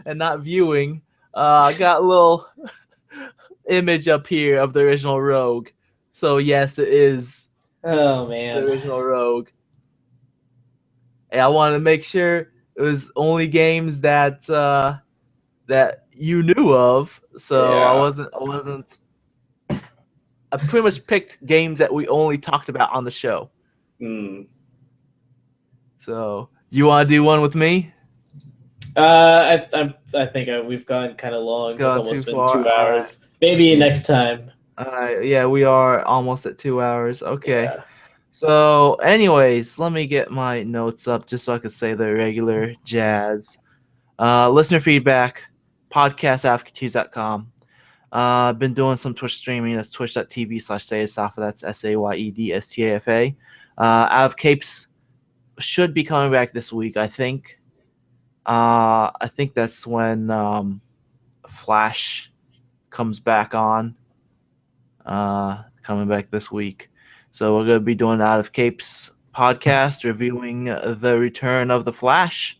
and not viewing, I got a little image up here of the original Rogue. So yes, it is Oh the man. original Rogue. Hey, I wanted to make sure it was only games that that you knew of. So Yeah. I wasn't. I pretty much picked games that we only talked about on the show. Hmm. So you want to do one with me? I think we've gone kind of long. It's Gone almost too been far. 2 hours. Maybe Yeah. next time. Yeah, we are almost at 2 hours. Okay. Yeah. So, anyways, let me get my notes up just so I could say the regular jazz. Listener feedback, podcastadvocates.com. I've been doing some Twitch streaming. That's twitch.tv/sayedstafa. That's SAYEDSTAFA. Out of Capes should be coming back this week, I think. I think that's when Flash comes back on. Coming back this week. So we're going to be doing Out of Capes podcast, reviewing the return of the Flash.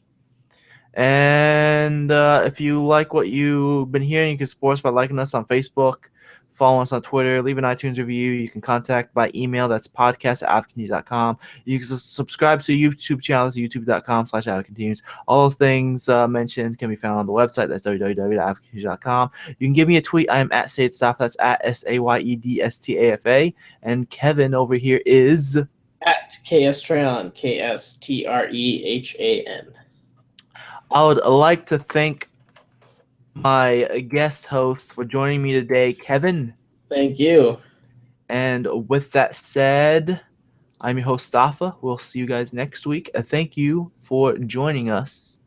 And if you like what you've been hearing, you can support us by liking us on Facebook, follow us on Twitter, leave an iTunes review. You can contact by email. That's podcast@advocatenews.com. You can subscribe to YouTube channel, youtube.com/advocatenews. All those things mentioned can be found on the website. That's www.advocatenews.com. You can give me a tweet. I am at SayedStafa. That's at SAYEDSTAFA. And Kevin over here is At KSTrehan, KSTREHAN. I would like to thank my guest host for joining me today, Kevin. Thank you. And with that said, I'm your host, Stafa. We'll see you guys next week. Thank you for joining us,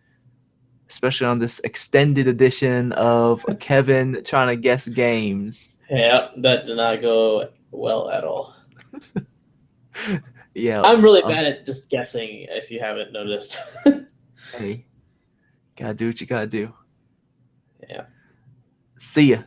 especially on this extended edition of Kevin trying to guess games. Yeah, that did not go well at all. Yeah, I'm really bad at just guessing, if you haven't noticed. Hey, gotta do what you gotta do. Yeah. See ya.